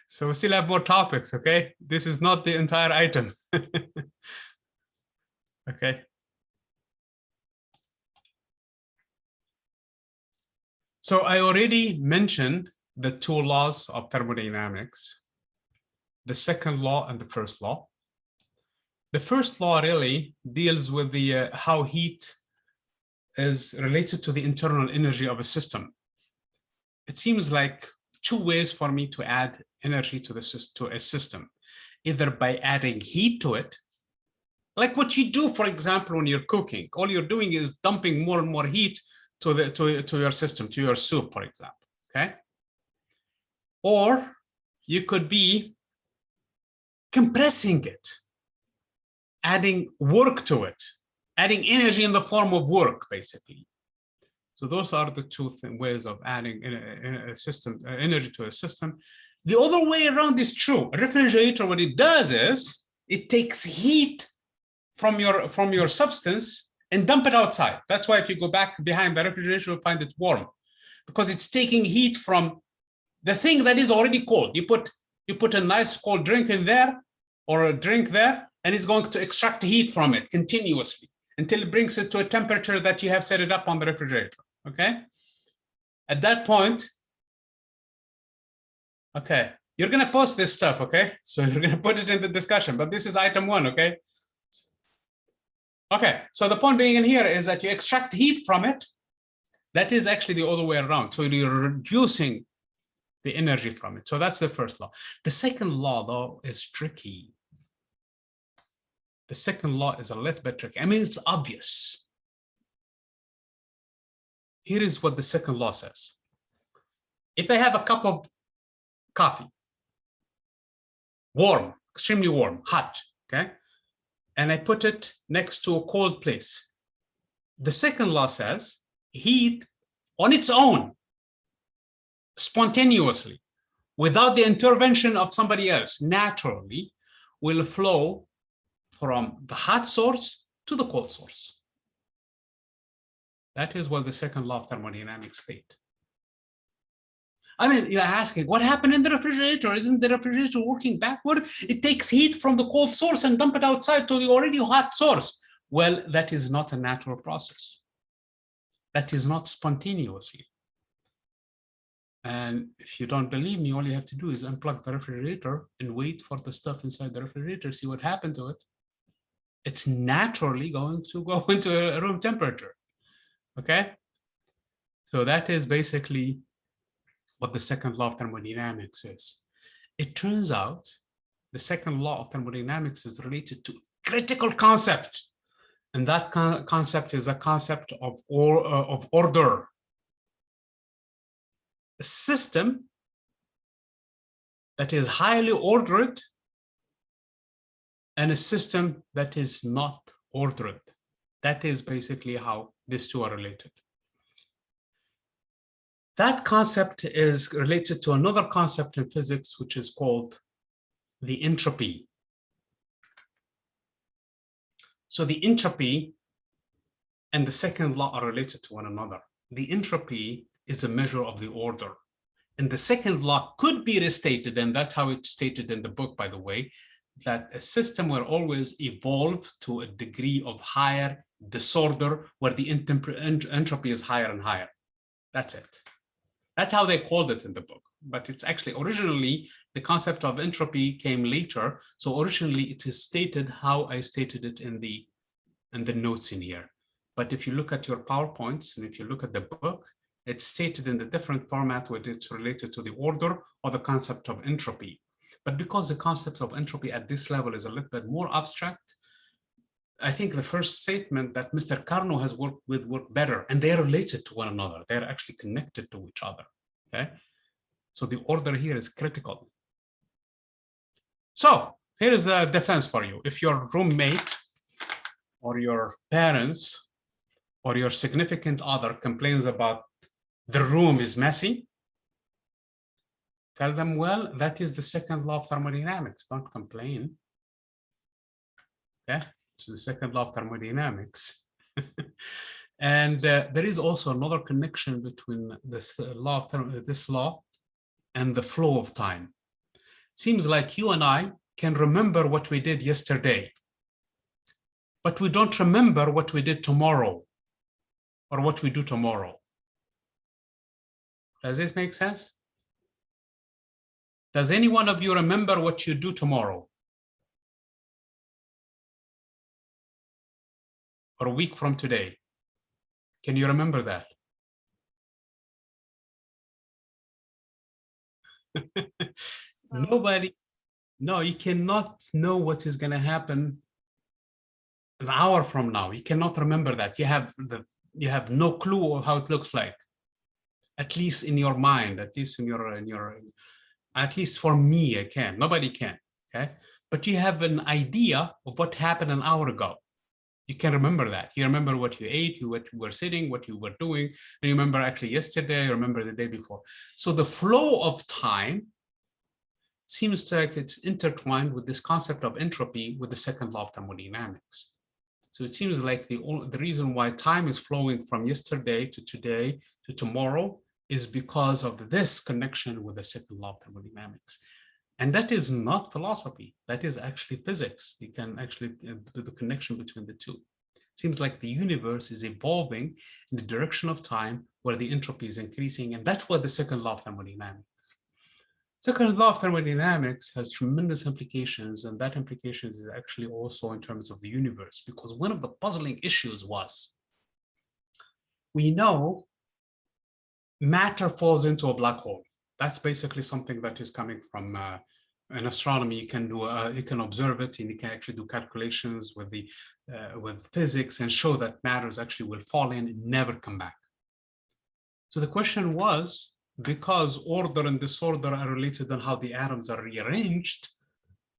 So we still have more topics, okay? This is not the entire item. Okay. So I already mentioned the 2 laws of thermodynamics, the second law and the first law. The first law really deals with the how heat is related to the internal energy of a system. It seems like 2 ways for me to add energy to a system, either by adding heat to it, like what you do, for example, when you're cooking. All you're doing is dumping more and more heat to your system, to your soup, for example, okay? Or you could be compressing it, adding work to it, adding energy in the form of work, basically. So those are the 2 ways of adding a system energy to a system. The other way around is true. A refrigerator, what it does is it takes heat from your substance and dump it outside. That's why if you go back behind the refrigerator, you'll find it warm, because it's taking heat from the thing that is already cold. You put a nice cold drink in there, or a drink there, and it's going to extract heat from it continuously until it brings it to a temperature that you have set it up on the refrigerator, okay? At that point, okay, you're going to post this stuff, okay? So you're going to put it in the discussion, but this is item 1, okay? Okay, so the point being in here is that you extract heat from it. That is actually the other way around. So you're reducing the energy from it. So that's the first law. The second law, though, is tricky. The second law is a little bit tricky. I mean, it's obvious. Here is what the second law says. If I have a cup of coffee, warm, extremely warm, hot, okay, and I put it next to a cold place, the second law says heat on its own, spontaneously, without the intervention of somebody else, naturally will flow from the hot source to the cold source. That is what the second law of thermodynamics states. I mean, you're asking, what happened in the refrigerator? Isn't the refrigerator working backward? It takes heat from the cold source and dump it outside to the already hot source. Well, that is not a natural process. That is not spontaneously. And if you don't believe me, all you have to do is unplug the refrigerator and wait for the stuff inside the refrigerator, see what happened to it. It's naturally going to go into a room temperature, okay? So that is basically what the second law of thermodynamics is. It turns out the second law of thermodynamics is related to critical concept. And that concept is a concept of order. A system that is highly ordered and a system that is not ordered. That is basically how these two are related. That concept is related to another concept in physics, which is called the entropy. So the entropy and the second law are related to one another. The entropy is a measure of the order. And the second law could be restated, and that's how it's stated in the book, by the way, that a system will always evolve to a degree of higher disorder where the entropy is higher and higher. That's it. That's how they called it in the book. But it's actually originally the concept of entropy came later. So originally it is stated how I stated it in the notes in here. But if you look at your PowerPoints and if you look at the book, it's stated in the different format where it's related to the order or the concept of entropy. But because the concept of entropy at this level is a little bit more abstract, I think the first statement that Mr. Carnot has worked with work better, and they're related to one another. They're actually connected to each other, okay? So the order here is critical. So here is the defense for you. If your roommate or your parents or your significant other complains about the room is messy, tell them, well, that is the second law of thermodynamics. Don't complain. Okay, it's the second law of thermodynamics. And there is also another connection between this law and the flow of time. Seems like you and I can remember what we did yesterday, but we don't remember what we did tomorrow or what we do tomorrow. Does this make sense? Does any one of you remember what you do tomorrow? Or a week from today? Can you remember that? Nobody, no, you cannot know what is going to happen an hour from now. You cannot remember that. You have no clue of how it looks like. At least in your mind, at least at least for me, I can. Nobody can. Okay, but you have an idea of what happened an hour ago. You can remember that. You remember what you ate, what you were sitting, what you were doing, and you remember actually yesterday, you remember the day before. So the flow of time seems like it's intertwined with this concept of entropy with the second law of thermodynamics. So it seems like the reason why time is flowing from yesterday to today to tomorrow is because of this connection with the second law of thermodynamics. And that is not philosophy. That is actually physics. You can actually do the connection between the two. It seems like the universe is evolving in the direction of time where the entropy is increasing. And that's what the second law of thermodynamics. Second law of thermodynamics has tremendous implications, and that implications is actually also in terms of the universe, because one of the puzzling issues was, we know matter falls into a black hole. That's basically something that is coming from in astronomy. You can do you can observe it, and you can actually do calculations with the with physics and show that matters actually will fall in and never come back. So the question was, because order and disorder are related on how the atoms are rearranged,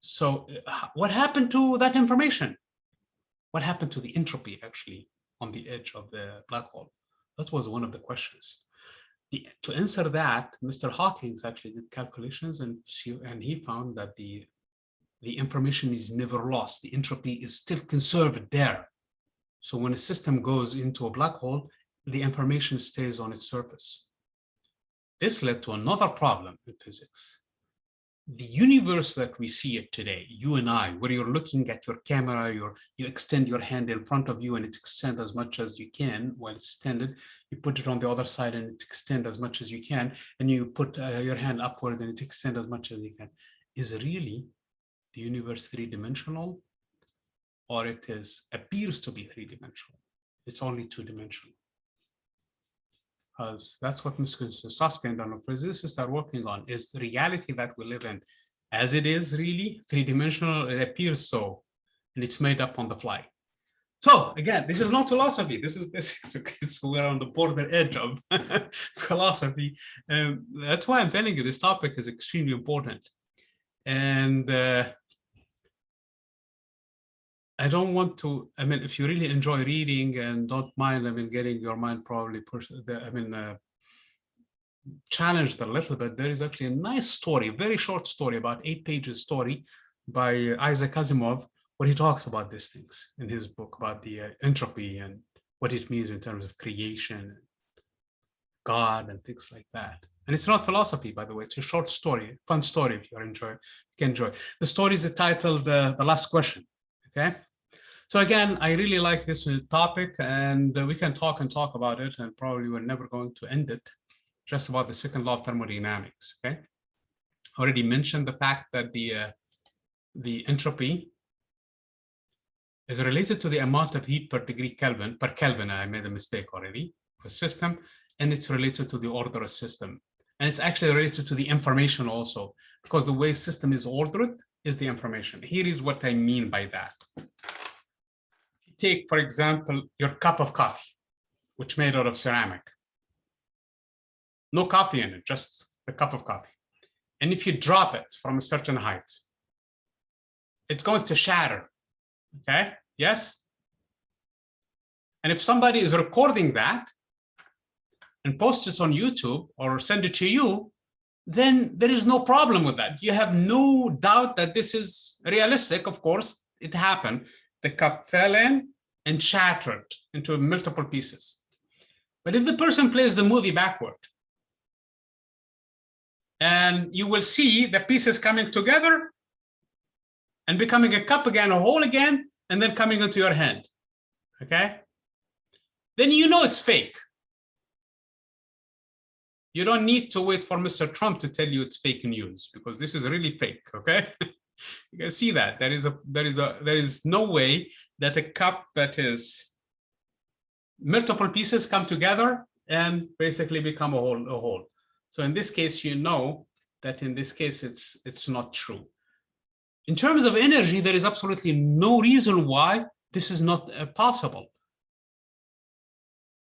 so what happened to that information? What happened to the entropy actually on the edge of the black hole? That was one of the questions. To answer that, Mr. Hawking actually did calculations, and he found that the information is never lost. The entropy is still conserved there. So when a system goes into a black hole, the information stays on its surface. This led to another problem in physics. The universe that we see it today, you and I, where you're looking at your camera, you extend your hand in front of you and it extends as much as you can while it's extended. You put it on the other side and it extends as much as you can, and you put your hand upward and it extends as much as you can. Is really the universe three-dimensional, or it appears to be three-dimensional? It's only two-dimensional. Because that's what Mr. Susskind and physicists are working on, is the reality that we live in. As it is really three-dimensional, it appears so, and it's made up on the fly. So again, this is not philosophy. This is physics. We're on the border edge of philosophy. That's why I'm telling you this topic is extremely important. And I don't want to, I mean, if you really enjoy reading and don't mind, I mean, getting your mind probably pushed, challenged a little bit, there is actually a nice story, a very short story, about 8 pages story by Isaac Asimov, where he talks about these things in his book about the entropy and what it means in terms of creation, God, and things like that. And it's not philosophy, by the way. It's a short story, fun story if you can enjoy. The story is titled The Last Question. Okay. So again, I really like this topic, and we can talk about it, and probably we're never going to end it. Just about the second law of thermodynamics. Okay. Already mentioned the fact that the entropy is related to the amount of heat per degree Kelvin, per Kelvin. I made a mistake already for system, and it's related to the order of system. And it's actually related to the information also, because the way system is ordered is the information. Here is what I mean by that. Take, for example, your cup of coffee, which is made out of ceramic. No coffee in it, just the cup of coffee. And if you drop it from a certain height, it's going to shatter. Okay, yes? And if somebody is recording that and posts it on YouTube or send it to you, then there is no problem with that. You have no doubt that this is realistic. Of course, it happened. The cup fell in and shattered into multiple pieces. But if the person plays the movie backward, and you will see the pieces coming together and becoming a cup again, a hole again, and then coming into your hand, okay? Then you know it's fake. You don't need to wait for Mr. Trump to tell you it's fake news, because this is really fake, okay? You can see that there is no way that a cup that is multiple pieces come together and basically become a hole. So in this case, you know that in this case, it's not true. In terms of energy, there is absolutely no reason why this is not possible.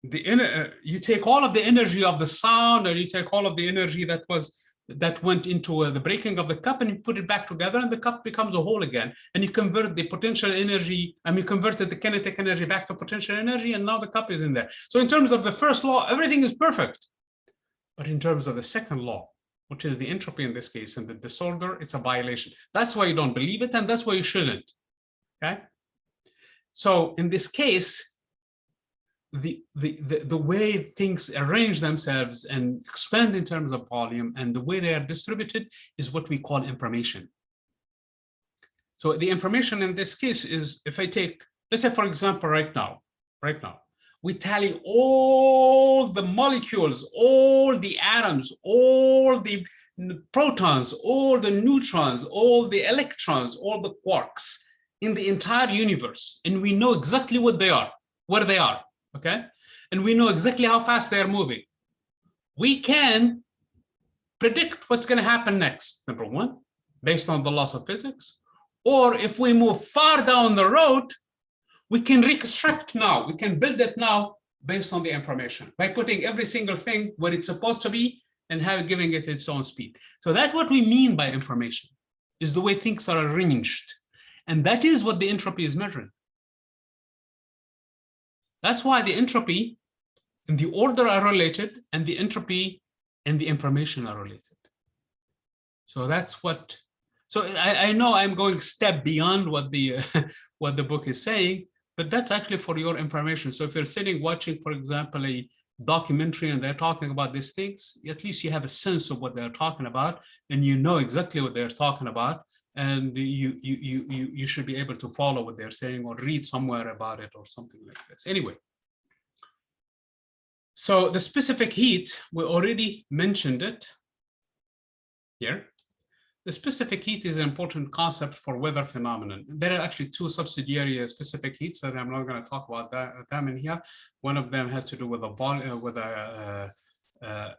You take all of the energy of the sound, or you take all of the energy that went into the breaking of the cup, and you put it back together, and the cup becomes a whole again. And you convert the potential energy, you converted the kinetic energy back to potential energy, and now the cup is in there. So in terms of the first law, everything is perfect. But in terms of the second law, which is the entropy in this case, and the disorder, it's a violation. That's why you don't believe it, and that's why you shouldn't. Okay. So in this case, the way things arrange themselves and expand in terms of volume and the way they are distributed is what we call information. So the information in this case is, if I take, let's say, for example, right now, We tally all the molecules, all the atoms, all the protons, all the neutrons, all the electrons, all the quarks in the entire universe. And we know exactly what they are, where they are, okay? And we know exactly how fast they are moving. We can predict what's going to happen next, number one, based on the laws of physics. Or if we move far down the road, we can reconstruct now. We can build it now based on the information by putting every single thing where it's supposed to be and giving it its own speed. So that's what we mean by information, is the way things are arranged. And that is what the entropy is measuring. That's why the entropy and the order are related, and the entropy and the information are related. So that's what, so I know I'm going a step beyond what the what the book is saying, but that's actually for your information. So if you're sitting watching, for example, a documentary and they're talking about these things, at least you have a sense of what they're talking about, and you know exactly what they're talking about, and you should be able to follow what they're saying or read somewhere about it or something like this. Anyway. So the specific heat, we already mentioned it here. The specific heat is an important concept for weather phenomenon. There are actually two subsidiary specific heats that I'm not going to talk about them in here. One of them has to do with a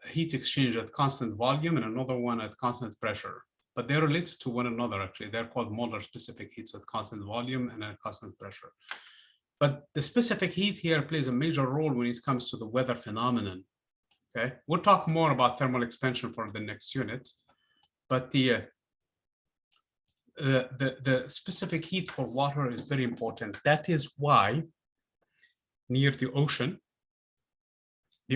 heat exchange at constant volume, and another one at constant pressure. But they're related to one another, actually. They're called molar specific heats at constant volume and at constant pressure. But the specific heat here plays a major role when it comes to the weather phenomenon. Okay, we'll talk more about thermal expansion for the next unit, but the specific heat for water is very important. That is why near the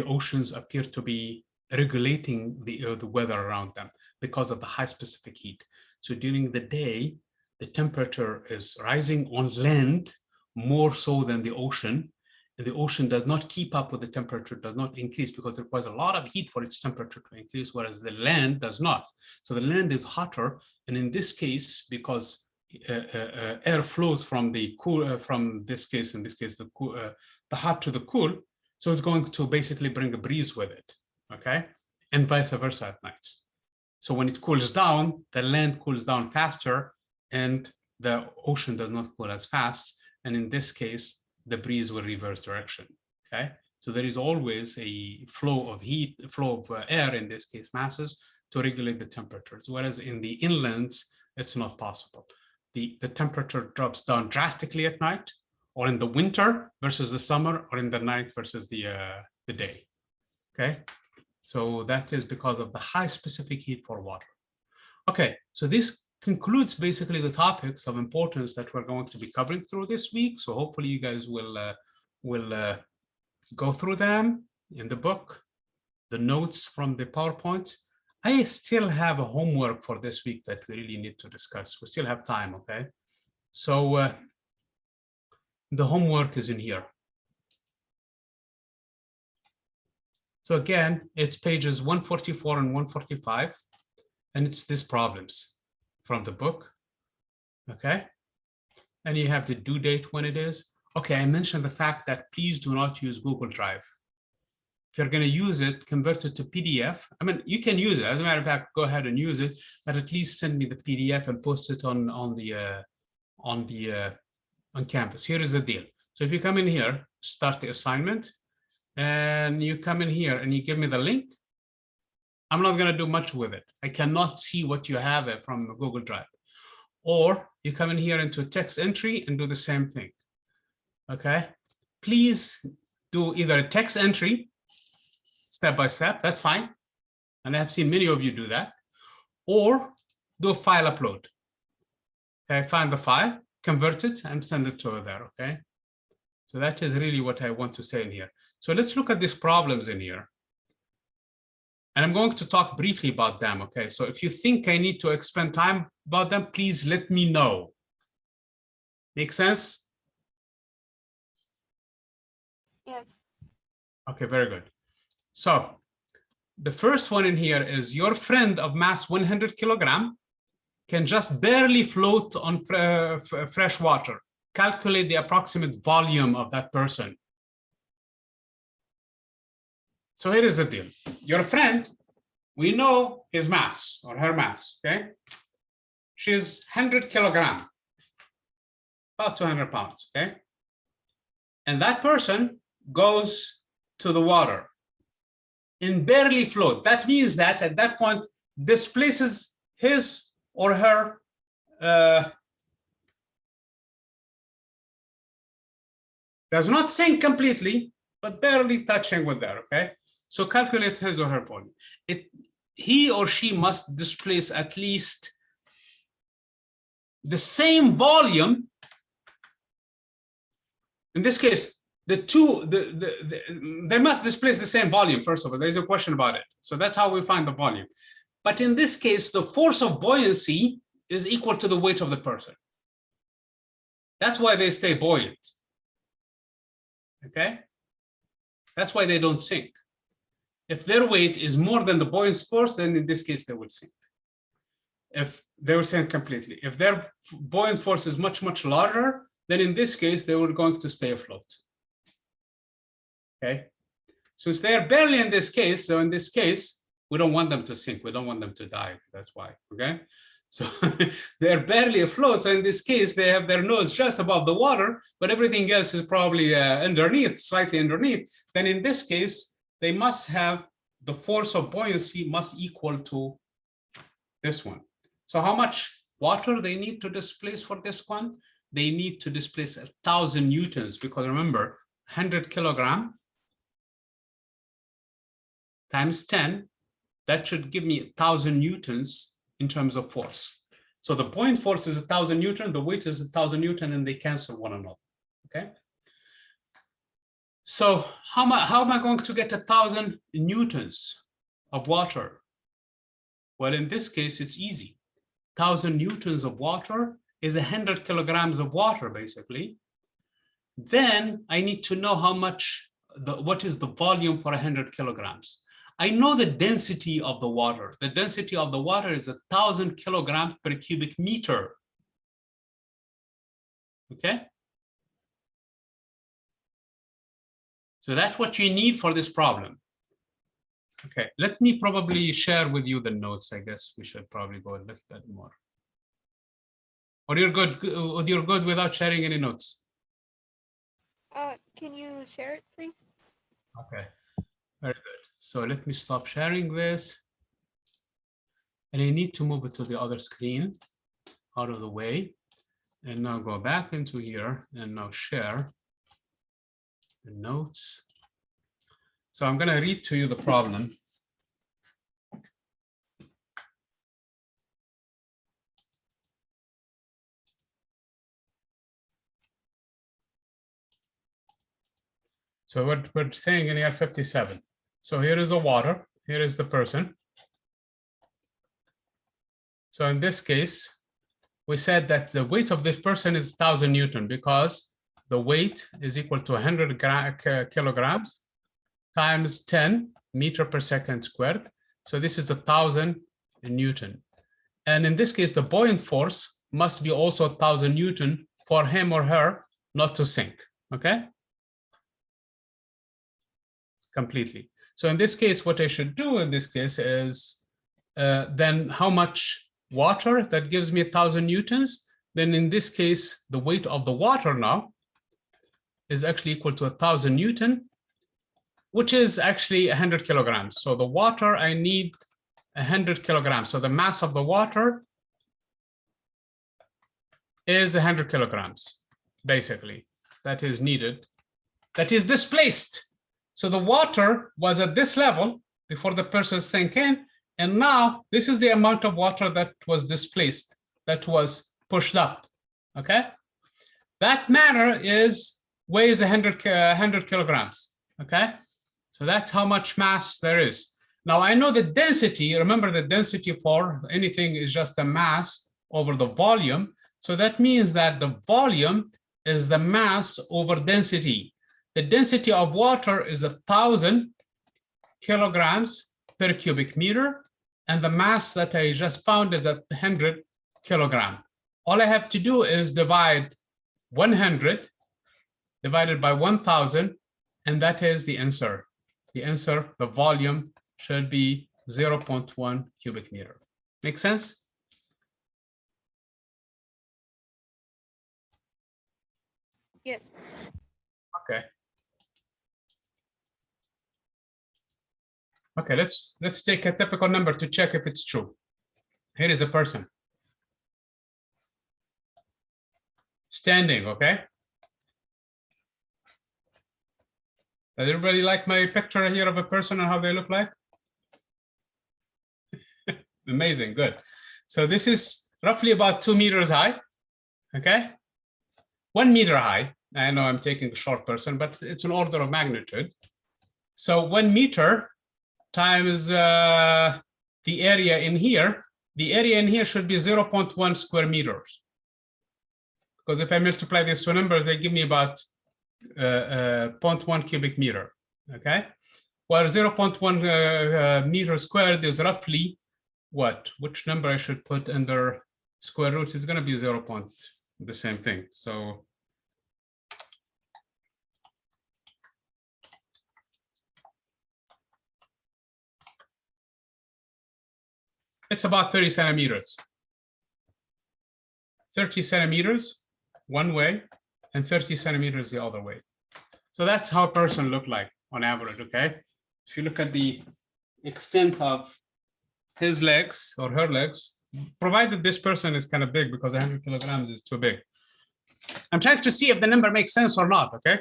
oceans appear to be regulating the weather around them because of the high specific heat. So during the day, the temperature is rising on land more so than the ocean. And the ocean does not keep up with the temperature, does not increase, because it requires a lot of heat for its temperature to increase, whereas the land does not. So the land is hotter, and in this case, because air flows from the cool, from this case, the hot to the cool, so it's going to basically bring a breeze with it, okay? And vice versa at night. So when it cools down, the land cools down faster, and the ocean does not cool as fast. And in this case, the breeze will reverse direction, okay? So there is always a flow of heat, a flow of air, in this case masses, to regulate the temperatures, whereas in the inlands, it's not possible. The temperature drops down drastically at night, or in the winter versus the summer, or in the night versus the day, okay? So that is because of the high specific heat for water. Okay, so this concludes basically the topics of importance that we're going to be covering through this week. So hopefully you guys will go through them in the book, the notes from the PowerPoint. I still have a homework for this week that we really need to discuss. We still have time, okay? So the homework is in here. So again, it's pages 144 and 145, and it's these problems from the book, okay? And you have the due date when it is. Okay, I mentioned the fact that please do not use Google Drive. If you're gonna use it, convert it to PDF. I mean, you can use it. As a matter of fact, go ahead and use it, but at least send me the PDF and post it on Canvas. Here is the deal. So if you come in here, start the assignment, and you come in here and you give me the link, I'm not going to do much with it. I cannot see what you have from Google Drive. Or you come in here into text entry and do the same thing. Okay. Please do either a text entry, step by step, that's fine. And I've seen many of you do that. Or do a file upload. Okay, find the file, convert it, and send it to there, okay? So that is really what I want to say in here. So let's look at these problems in here. And I'm going to talk briefly about them, okay? So if you think I need to expend time about them, please let me know. Make sense? Yes. Okay, very good. So the first one in here is your friend of mass 100 kilogram can just barely float on fresh water. Calculate the approximate volume of that person. So here is the deal. Your friend, we know his mass or her mass, okay? She's 100 kilogram, about 200 pounds, okay? And that person goes to the water and barely float. That means that at that point displaces his or her does not sink completely, but barely touching with there, okay? So calculate his or her volume. He or she must displace at least the same volume. In this case, they must displace the same volume, first of all. There's a question about it. So that's how we find the volume. But in this case, the force of buoyancy is equal to the weight of the person. That's why they stay buoyant. Okay? That's why they don't sink. If their weight is more than the buoyant force, then in this case, they would sink. If they will sink completely. If their buoyant force is much, much larger, then in this case, they were going to stay afloat. Okay? Since they're barely in this case, so in this case, we don't want them to sink. We don't want them to die. That's why, okay? So they're barely afloat. So in this case, they have their nose just above the water, but everything else is probably underneath, slightly underneath. Then in this case, they must have the force of buoyancy must equal to this one. So how much water they need to displace for this one? They need to displace 1,000 newtons, because remember, 100 kilogram times 10, that should give me 1,000 newtons in terms of force. So the buoyant force is 1,000 Newton, the weight is 1,000 Newton, and they cancel one another, okay? So how am I going to get 1,000 newtons of water? Well, in this case, it's easy. 1,000 newtons of water is 100 kilograms of water, basically. Then I need to know how much, what is the volume for 100 kilograms. I know the density of the water. The density of the water is 1,000 kilograms per cubic meter. Okay? So that's what you need for this problem. Okay, let me probably share with you the notes. I guess we should probably go a little bit more. Or you're good without sharing any notes? Can you share it, please? Okay, very good. So let me stop sharing this. And I need to move it to the other screen out of the way. And now go back into here and now share the notes. So I'm going to read to you the problem. So what we're saying in year 57. So here is the water, here is the person. So in this case, we said that the weight of this person is 1,000 Newton because the weight is equal to 100 kilograms times 10 meter per second squared. So this is 1,000 Newton. And in this case, the buoyant force must be also 1,000 Newton for him or her not to sink, okay? Completely. So in this case, what I should do in this case is then how much water that gives me 1,000 newtons. Then in this case, the weight of the water now is actually equal to 1,000 Newton, which is actually 100 kilograms. So the water, I need 100 kilograms. So the mass of the water is 100 kilograms, basically, that is needed, that is displaced. So the water was at this level before the person sank in, and now this is the amount of water that was displaced, that was pushed up, okay? That matter weighs 100 kilograms, okay? So that's how much mass there is. Now I know the density, remember the density for anything is just the mass over the volume. So that means that the volume is the mass over density. The density of water is 1,000 kilograms per cubic meter, and the mass that I just found is 100 kilogram. All I have to do is divide 100 divided by 1,000, and that is the answer. the answer, the volume should be 0.1 cubic meter. Make sense? Yes. Okay. Okay, let's take a typical number to check if it's true. Here is a person standing, okay? Does everybody like my picture here of a person and how they look like? Amazing, good. So this is roughly about 2 meters high, okay? 1 meter high. I know I'm taking a short person, but it's an order of magnitude. So 1 meter times the area in here, the area in here should be 0.1 square meters. Because if I multiply these two numbers, they give me about 0.1 cubic meter, okay? Well, 0.1 meter squared is roughly what? Which number I should put under square root? It's going to be 0. The same thing. So it's about 30 centimeters. 30 centimeters one way and 30 centimeters the other way. So that's how a person look like on average, okay? If you look at the extent of his legs or her legs, provided this person is kind of big, because 100 kilograms is too big. I'm trying to see if the number makes sense or not, okay?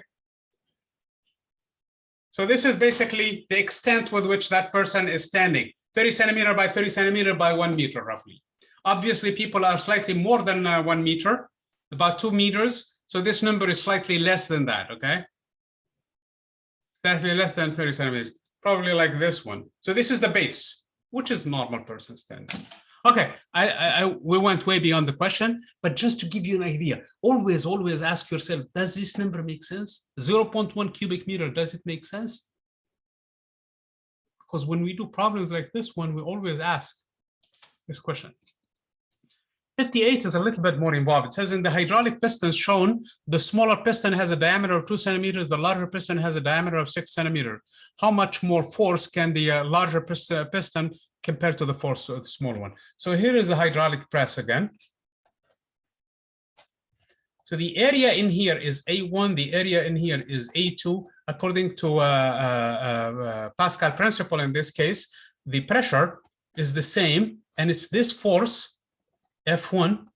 So this is basically the extent with which that person is standing. 30 centimeter by 30 centimeter by 1 meter roughly. Obviously, people are slightly more than 1 meter, about 2 meters. So this number is slightly less than that, okay? Slightly less than 30 centimeters, probably like this one. So this is the base, which is normal person standing. Okay, we went way beyond the question, but just to give you an idea, always ask yourself, does this number make sense? 0.1 cubic meter, does it make sense? Because when we do problems like this one, we always ask this question. 58 is a little bit more involved. It says in the hydraulic pistons shown, the smaller piston has a diameter of 2 centimeters, the larger piston has a diameter of 6 centimeters. How much more force can the larger piston compared to the force of the small one? So here is the hydraulic press again. So the area in here is A1, the area in here is A2. According to Pascal principle in this case, the pressure is the same, and it's this force F1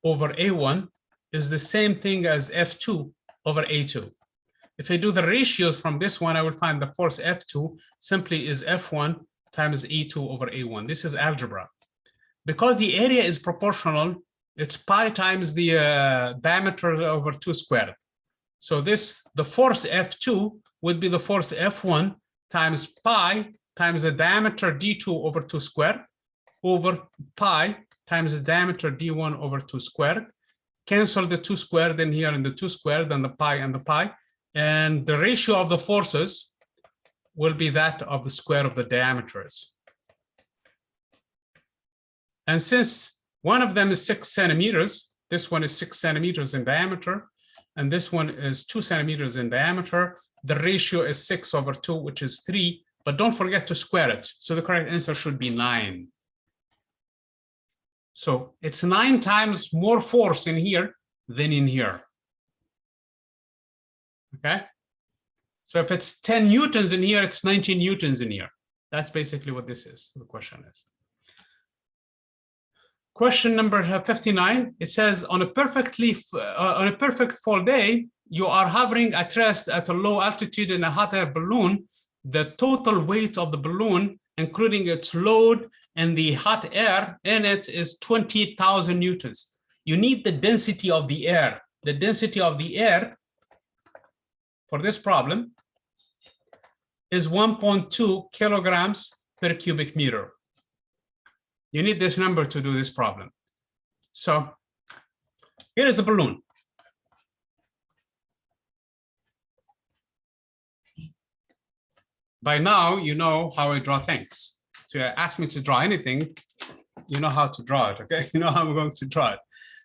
over A1 is the same thing as F2 over A2. If I do the ratios from this one, I will find the force F2 simply is F1 times A2 over A1. This is algebra. Because the area is proportional, it's pi times the diameter over 2 squared. So the force F2 would be the force F1 times pi times the diameter D2 over 2 squared over pi times the diameter D1 over 2 squared. Cancel the 2 squared in here and the 2 squared and the pi and the pi. And the ratio of the forces will be that of the square of the diameters. And since one of them is 6 centimeters, this one is 6 centimeters in diameter, and this one is 2 centimeters in diameter, the ratio is 6 over 2, which is 3, but don't forget to square it. So the correct answer should be 9. So it's 9 times more force in here than in here. Okay? So if it's 10 newtons in here, it's 19 newtons in here. That's basically what this is, the question is. Question number 59, it says, on a perfect fall day, you are hovering at rest at a low altitude in a hot air balloon. The total weight of the balloon, including its load and the hot air in it, is 20,000 newtons. You need the density of the air. The density of the air for this problem is 1.2 kilograms per cubic meter. You need this number to do this problem. So here is the balloon. By now, you know how I draw things. So you ask me to draw anything, you know how to draw it, okay? You know how I'm going to draw it.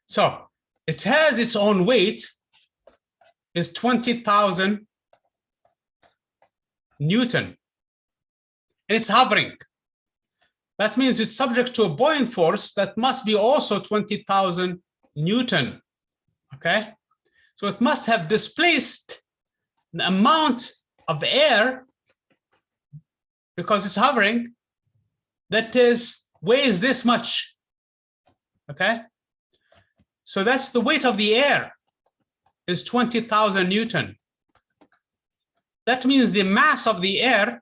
So it has its own weight, is 20,000 Newton. And it's hovering. That means it's subject to a buoyant force that must be also 20,000 Newton. Okay? So it must have displaced the amount of air, because it's hovering, that weighs this much. Okay? So that's the weight of the air is 20,000 Newton. That means the mass of the air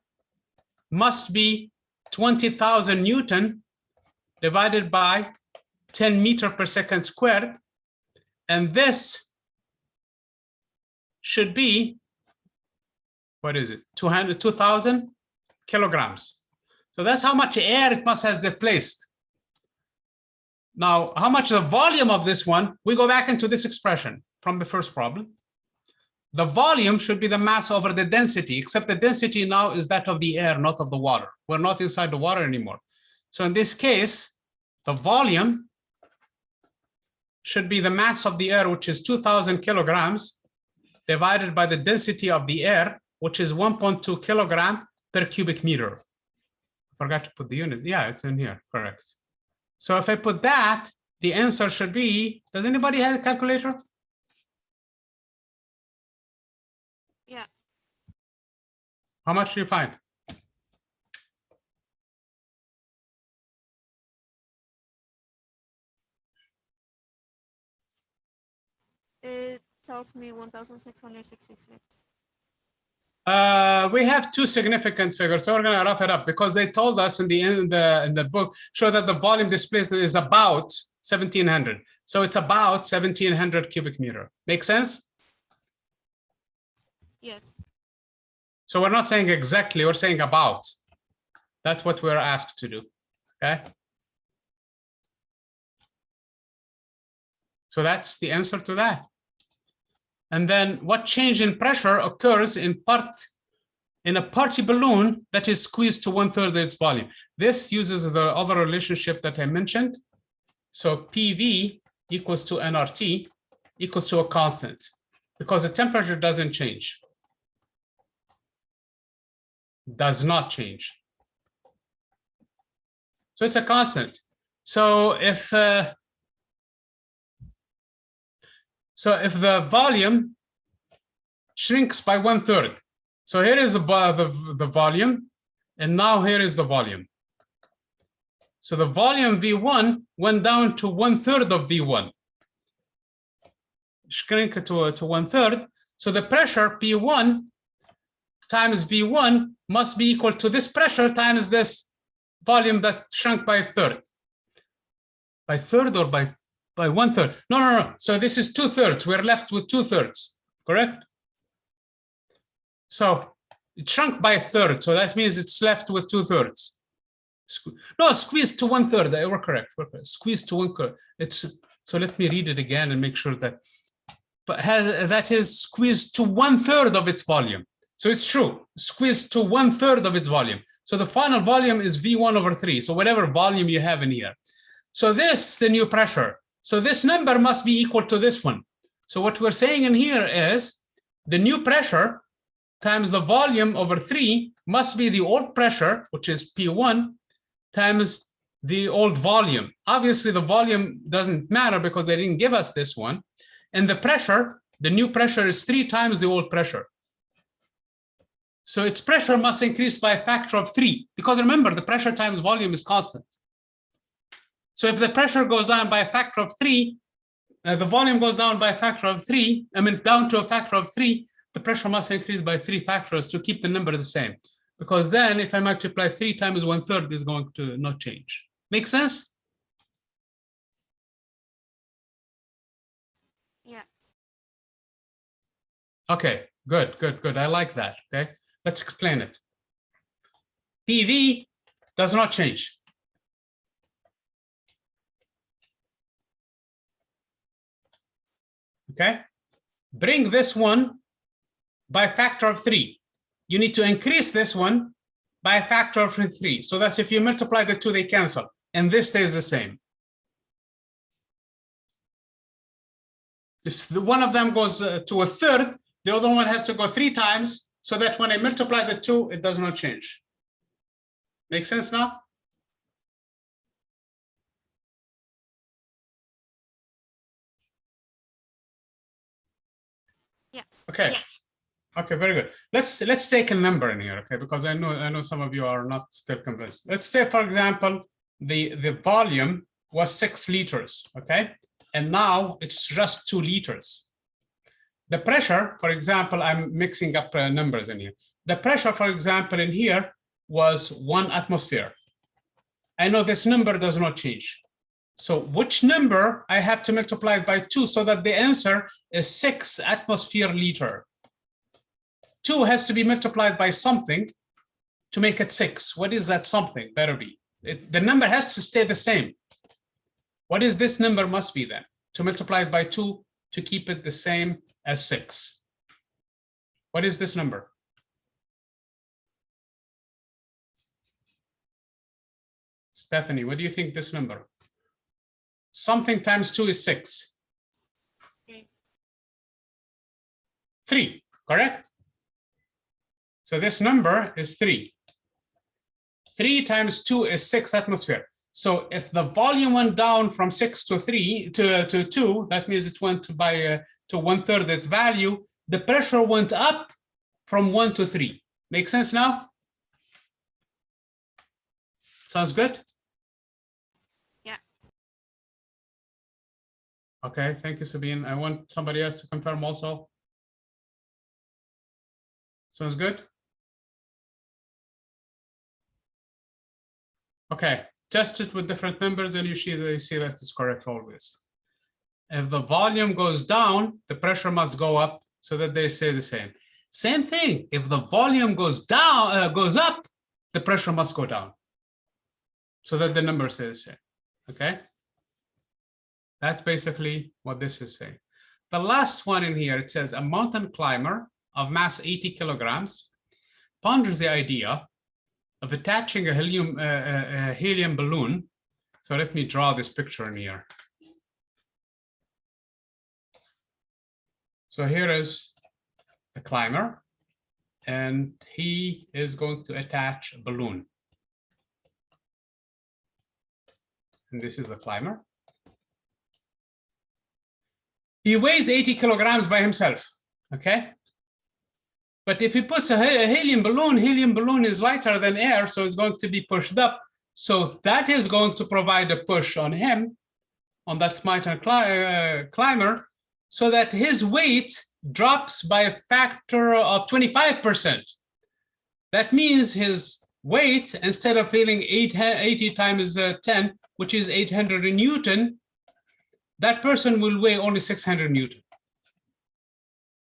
must be 20,000 Newton divided by 10 meter per second squared. And this should be, what is it? 2,000 kilograms. So that's how much air it must have displaced. Now, how much the volume of this one? We go back into this expression from the first problem. The volume should be the mass over the density, except the density now is that of the air, not of the water. We're not inside the water anymore. So in this case, the volume should be the mass of the air, which is 2,000 kilograms, divided by the density of the air, which is 1.2 kilogram per cubic meter. I forgot to put the units. Yeah, it's in here, correct. So if I put that, the answer should be, does anybody have a calculator? Yeah. How much do you find? It tells me 1,666. We have two significant figures, so we're going to rough it up because they told us in the book show that the volume displacement is about 1,700. So it's about 1,700 cubic meter. Make sense? Yes. So we're not saying exactly, we're saying about. That's what we're asked to do. Okay. So that's the answer to that. And then what change in pressure occurs in a party balloon that is squeezed to 1/3 of its volume? This uses the other relationship that I mentioned. So PV equals to nRT equals to a constant because the temperature doesn't change. Does not change. So it's a constant. So if the volume shrinks by 1/3, so here is the volume, and now here is the volume. So the volume V1 went down to 1/3 of V1, shrink it to 1/3. So the pressure P1 times V1 must be equal to this pressure times this volume that shrunk by 1/3. By 1/3 or by 1/3? No. So this is 2/3. We're left with 2/3, correct? So it shrunk by 1/3. So that means it's left with 2/3. No, squeezed to 1/3. We're correct. Squeezed to 1/3. So let me read it again and make sure that. But that is squeezed to 1/3 of its volume. So it's true. Squeezed to 1/3 of its volume. So the final volume is V1/3. So whatever volume you have in here. So this, the new pressure. So this number must be equal to this one. So what we're saying in here is the new pressure times the volume over 3 must be the old pressure, which is P1, times the old volume. Obviously, the volume doesn't matter because they didn't give us this one. And the pressure, the new pressure is 3 times the old pressure. So its pressure must increase by a factor of 3, because remember, the pressure times volume is constant. So if the pressure goes down by a factor of 3, the volume goes down by a factor of 3, down to a factor of 3, the pressure must increase by 3 factors to keep the number the same. Because then if I multiply 3 times 1/3, is going to not change. Make sense? Yeah. Okay, good. I like that, okay? Let's explain it. PV does not change. Okay? Bring this one by a factor of 3. You need to increase this one by a factor of 3. So that if you multiply the two, they cancel. And this stays the same. If one of them goes to 1/3, the other one has to go 3 times. so that when I multiply the two, it does not change. Make sense now? Yeah. Okay. Okay, very good. Let's take a number in here, okay? Because I know some of you are not still convinced. Let's say, for example, the volume was 6 liters, okay? And now it's just 2 liters. The pressure, for example, I'm mixing up numbers in here. The pressure, for example, in here was 1 atmosphere. I know this number does not change. So which number I have to multiply by 2 so that the answer is 6 atmosphere liter? 2 has to be multiplied by something to make it 6. What is that something? Better be. The number has to stay the same. What is this number must be then? To multiply it by 2 to keep it the same as 6. What is this number? Stephanie, what do you think this number? Something times 2 is 6. 3, correct? So this number is 3. 3 times 2 is 6 atmosphere. So if the volume went down from 6 to 3 to 2, that means it went by to 1/3 its value. The pressure went up from 1 to 3. Make sense now? Sounds good? Yeah. Okay, thank you, Sabine. I want somebody else to confirm also. Sounds good? Okay, test it with different numbers and you see that it's correct always. If the volume goes down, the pressure must go up so that they stay the same. Same thing, if the volume goes down, goes up, the pressure must go down so that the number stays the same, okay? That's basically what this is saying. The last one in here, it says a mountain climber of mass 80 kilograms ponders the idea of attaching a helium balloon. So let me draw this picture in here. So here is the climber, and he is going to attach a balloon. And this is the climber. He weighs 80 kilograms by himself, okay? But if he puts a helium balloon is lighter than air, so it's going to be pushed up. So that is going to provide a push on him, on that mountain climber, so that his weight drops by a factor of 25%. That means his weight, instead of feeling 80 times 10, which is 800 Newton, that person will weigh only 600 Newton.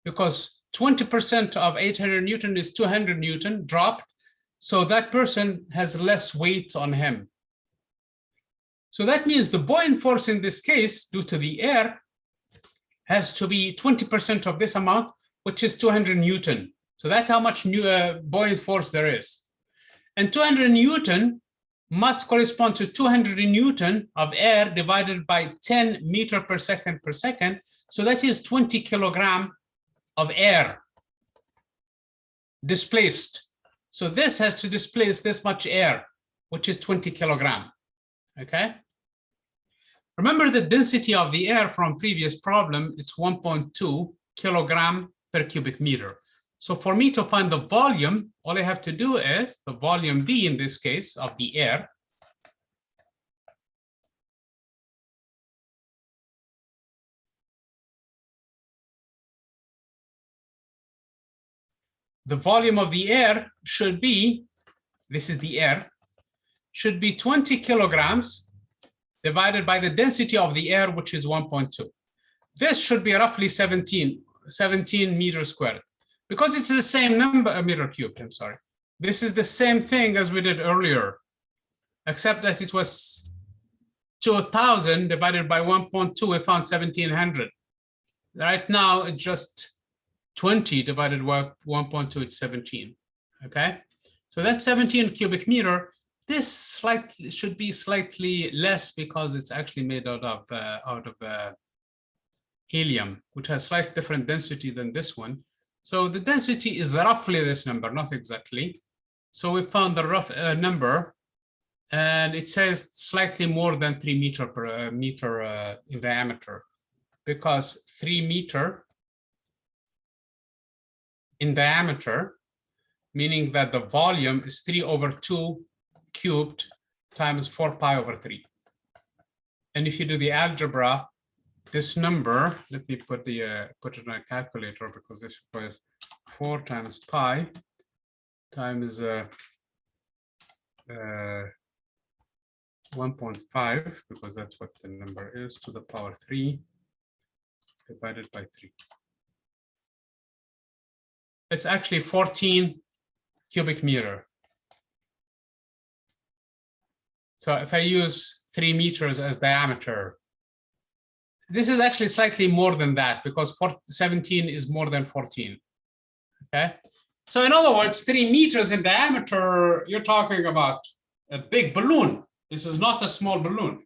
Because 20% of 800 Newton is 200 Newton dropped, so that person has less weight on him. So that means the buoyant force in this case, due to the air, has to be 20% of this amount, which is 200 Newton. So that's how much buoyant force there is. And 200 Newton must correspond to 200 Newton of air divided by 10 meter per second per second. So that is 20 kilogram of air displaced. So this has to displace this much air, which is 20 kilogram, okay? Remember the density of the air from previous problem, it's 1.2 kilogram per cubic meter. So for me to find the volume, all I have to do is the volume B in this case of the air. The volume of the air should be, this is the air, should be 20 kilograms divided by the density of the air, which is 1.2. This should be roughly 17 meters squared. Because it's the same number, meter cubed, I'm sorry. This is the same thing as we did earlier, except that it was 2,000 divided by 1.2, we found 1,700. Right now, it's just 20 divided by 1.2, it's 17, okay? So that's 17 cubic meter. This should be slightly less because it's actually made out of helium, which has slightly different density than this one. So the density is roughly this number, not exactly. So we found the rough number, and it says slightly more than 3 meter per meter in diameter, because 3 meter in diameter, meaning that the volume is 3/2 cubed times 4 pi over 3. And if you do the algebra, this number, let me put it on a calculator, because this was 4 times pi times 1.5, because that's what the number is, to the power 3 divided by 3. It's actually 14 cubic meter. So if I use 3 meters as diameter, this is actually slightly more than that, because 17 is more than 14. Okay. So in other words, 3 meters in diameter, you're talking about a big balloon. This is not a small balloon.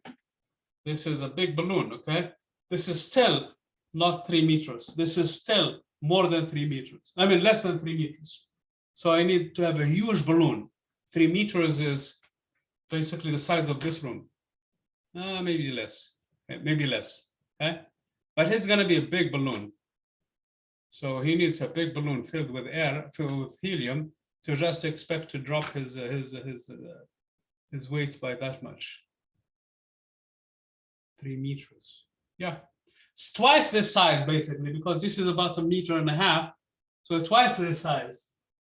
This is a big balloon, okay? This is still not 3 meters. This is still more than 3 meters. I mean, less than 3 meters. So I need to have a huge balloon. 3 meters is basically the size of this room. Maybe less, okay, maybe less, okay? But it's gonna be a big balloon. So he needs a big balloon filled with air, filled with helium, to just expect to drop his weight by that much. 3 meters. Yeah, it's twice this size basically, because this is about 1.5 meters. So it's twice this size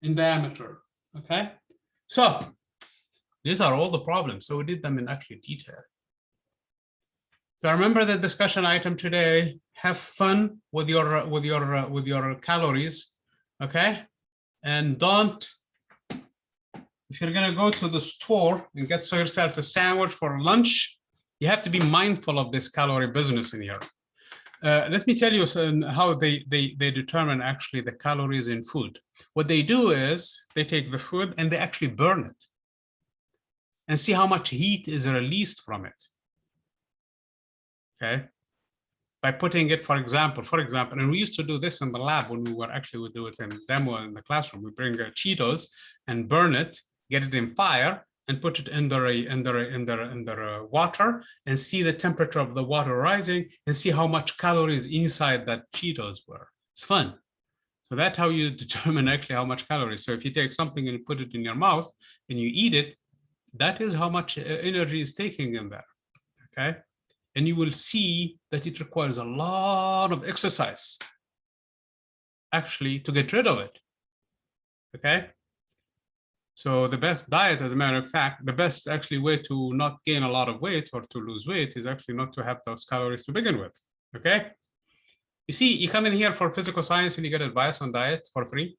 in diameter. Okay, so these are all the problems. So we did them in actually detail. So remember the discussion item today. Have fun with your calories, okay? And don't. If you're gonna go to the store and get yourself a sandwich for lunch, you have to be mindful of this calorie business in here. Let me tell you how they determine actually the calories in food. What they do is they take the food and they actually burn it and see how much heat is released from it. Okay, by putting it, for example, and we used to do this in the lab when we would do it in demo in the classroom. We bring Cheetos and burn it, get it in fire, and put it under water, and see the temperature of the water rising, and see how much calories inside that Cheetos were. It's fun. So that's how you determine actually how much calories. So if you take something and put it in your mouth and you eat it, that is how much energy is taking in there. Okay. And you will see that it requires a lot of exercise actually to get rid of it. Okay. So the best diet, as a matter of fact, the best actually way to not gain a lot of weight or to lose weight is actually not to have those calories to begin with. Okay. You see, you come in here for physical science and you get advice on diet for free.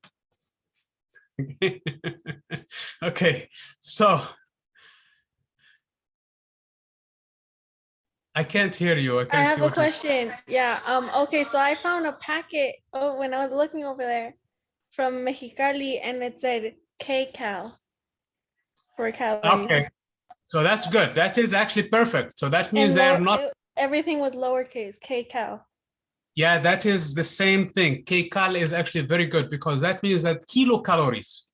Okay. So I can't hear you. I have a question. Yeah. Okay. So I found a packet. Oh, when I was looking over there, from Mexicali, and it said kcal for calories. Okay. So that's good. That is actually perfect. So that means And they are not. Everything with lowercase kcal. Yeah, that is the same thing. Kcal is actually very good, because that means that kilocalories.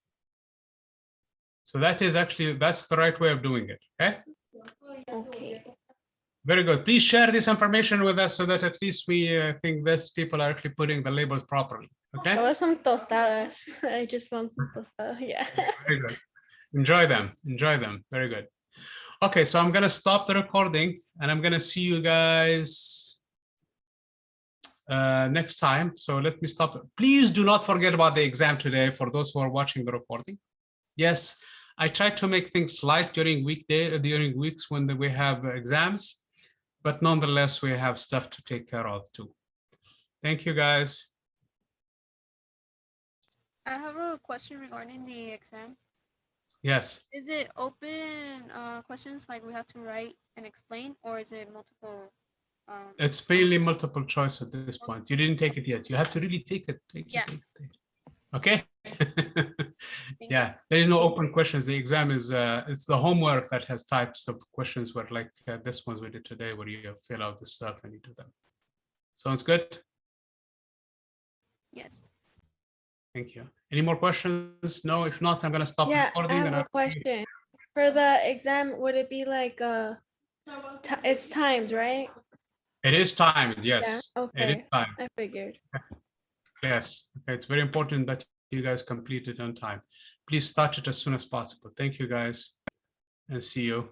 So that is actually, that's the right way of doing it. Okay. Okay. Very good. Please share this information with us so that at least we think that people are actually putting the labels properly. Okay. There was some tostadas. I just found some tostadas. Yeah. Very good. Enjoy them. Enjoy them. Very good. Okay, so I'm gonna stop the recording and I'm gonna see you guys next time. So let me stop. Please do not forget about the exam today for those who are watching the recording. Yes, I try to make things light during weeks when we have exams, but nonetheless, we have stuff to take care of too. Thank you, guys. I have a question regarding the exam. Yes. Is it open questions like we have to write and explain, or is it multiple? It's mainly multiple choice at this point. You didn't take it yet. You have to really take it. Take it. Okay. Yeah, there is no open questions. The exam is it's the homework that has types of questions where like this ones we did today, where you fill out the stuff and you do them. Sounds good? Yes. Thank you. Any more questions? No, if not, I'm gonna stop Yeah, I recording have and a I'll question. For the exam, would it be like it's timed, right? It is timed, Yeah, yes. It is okay. timed, I figured. yes. Okay, it's very important that you guys complete it on time. Please start it as soon as possible. Thank you, guys, and see you.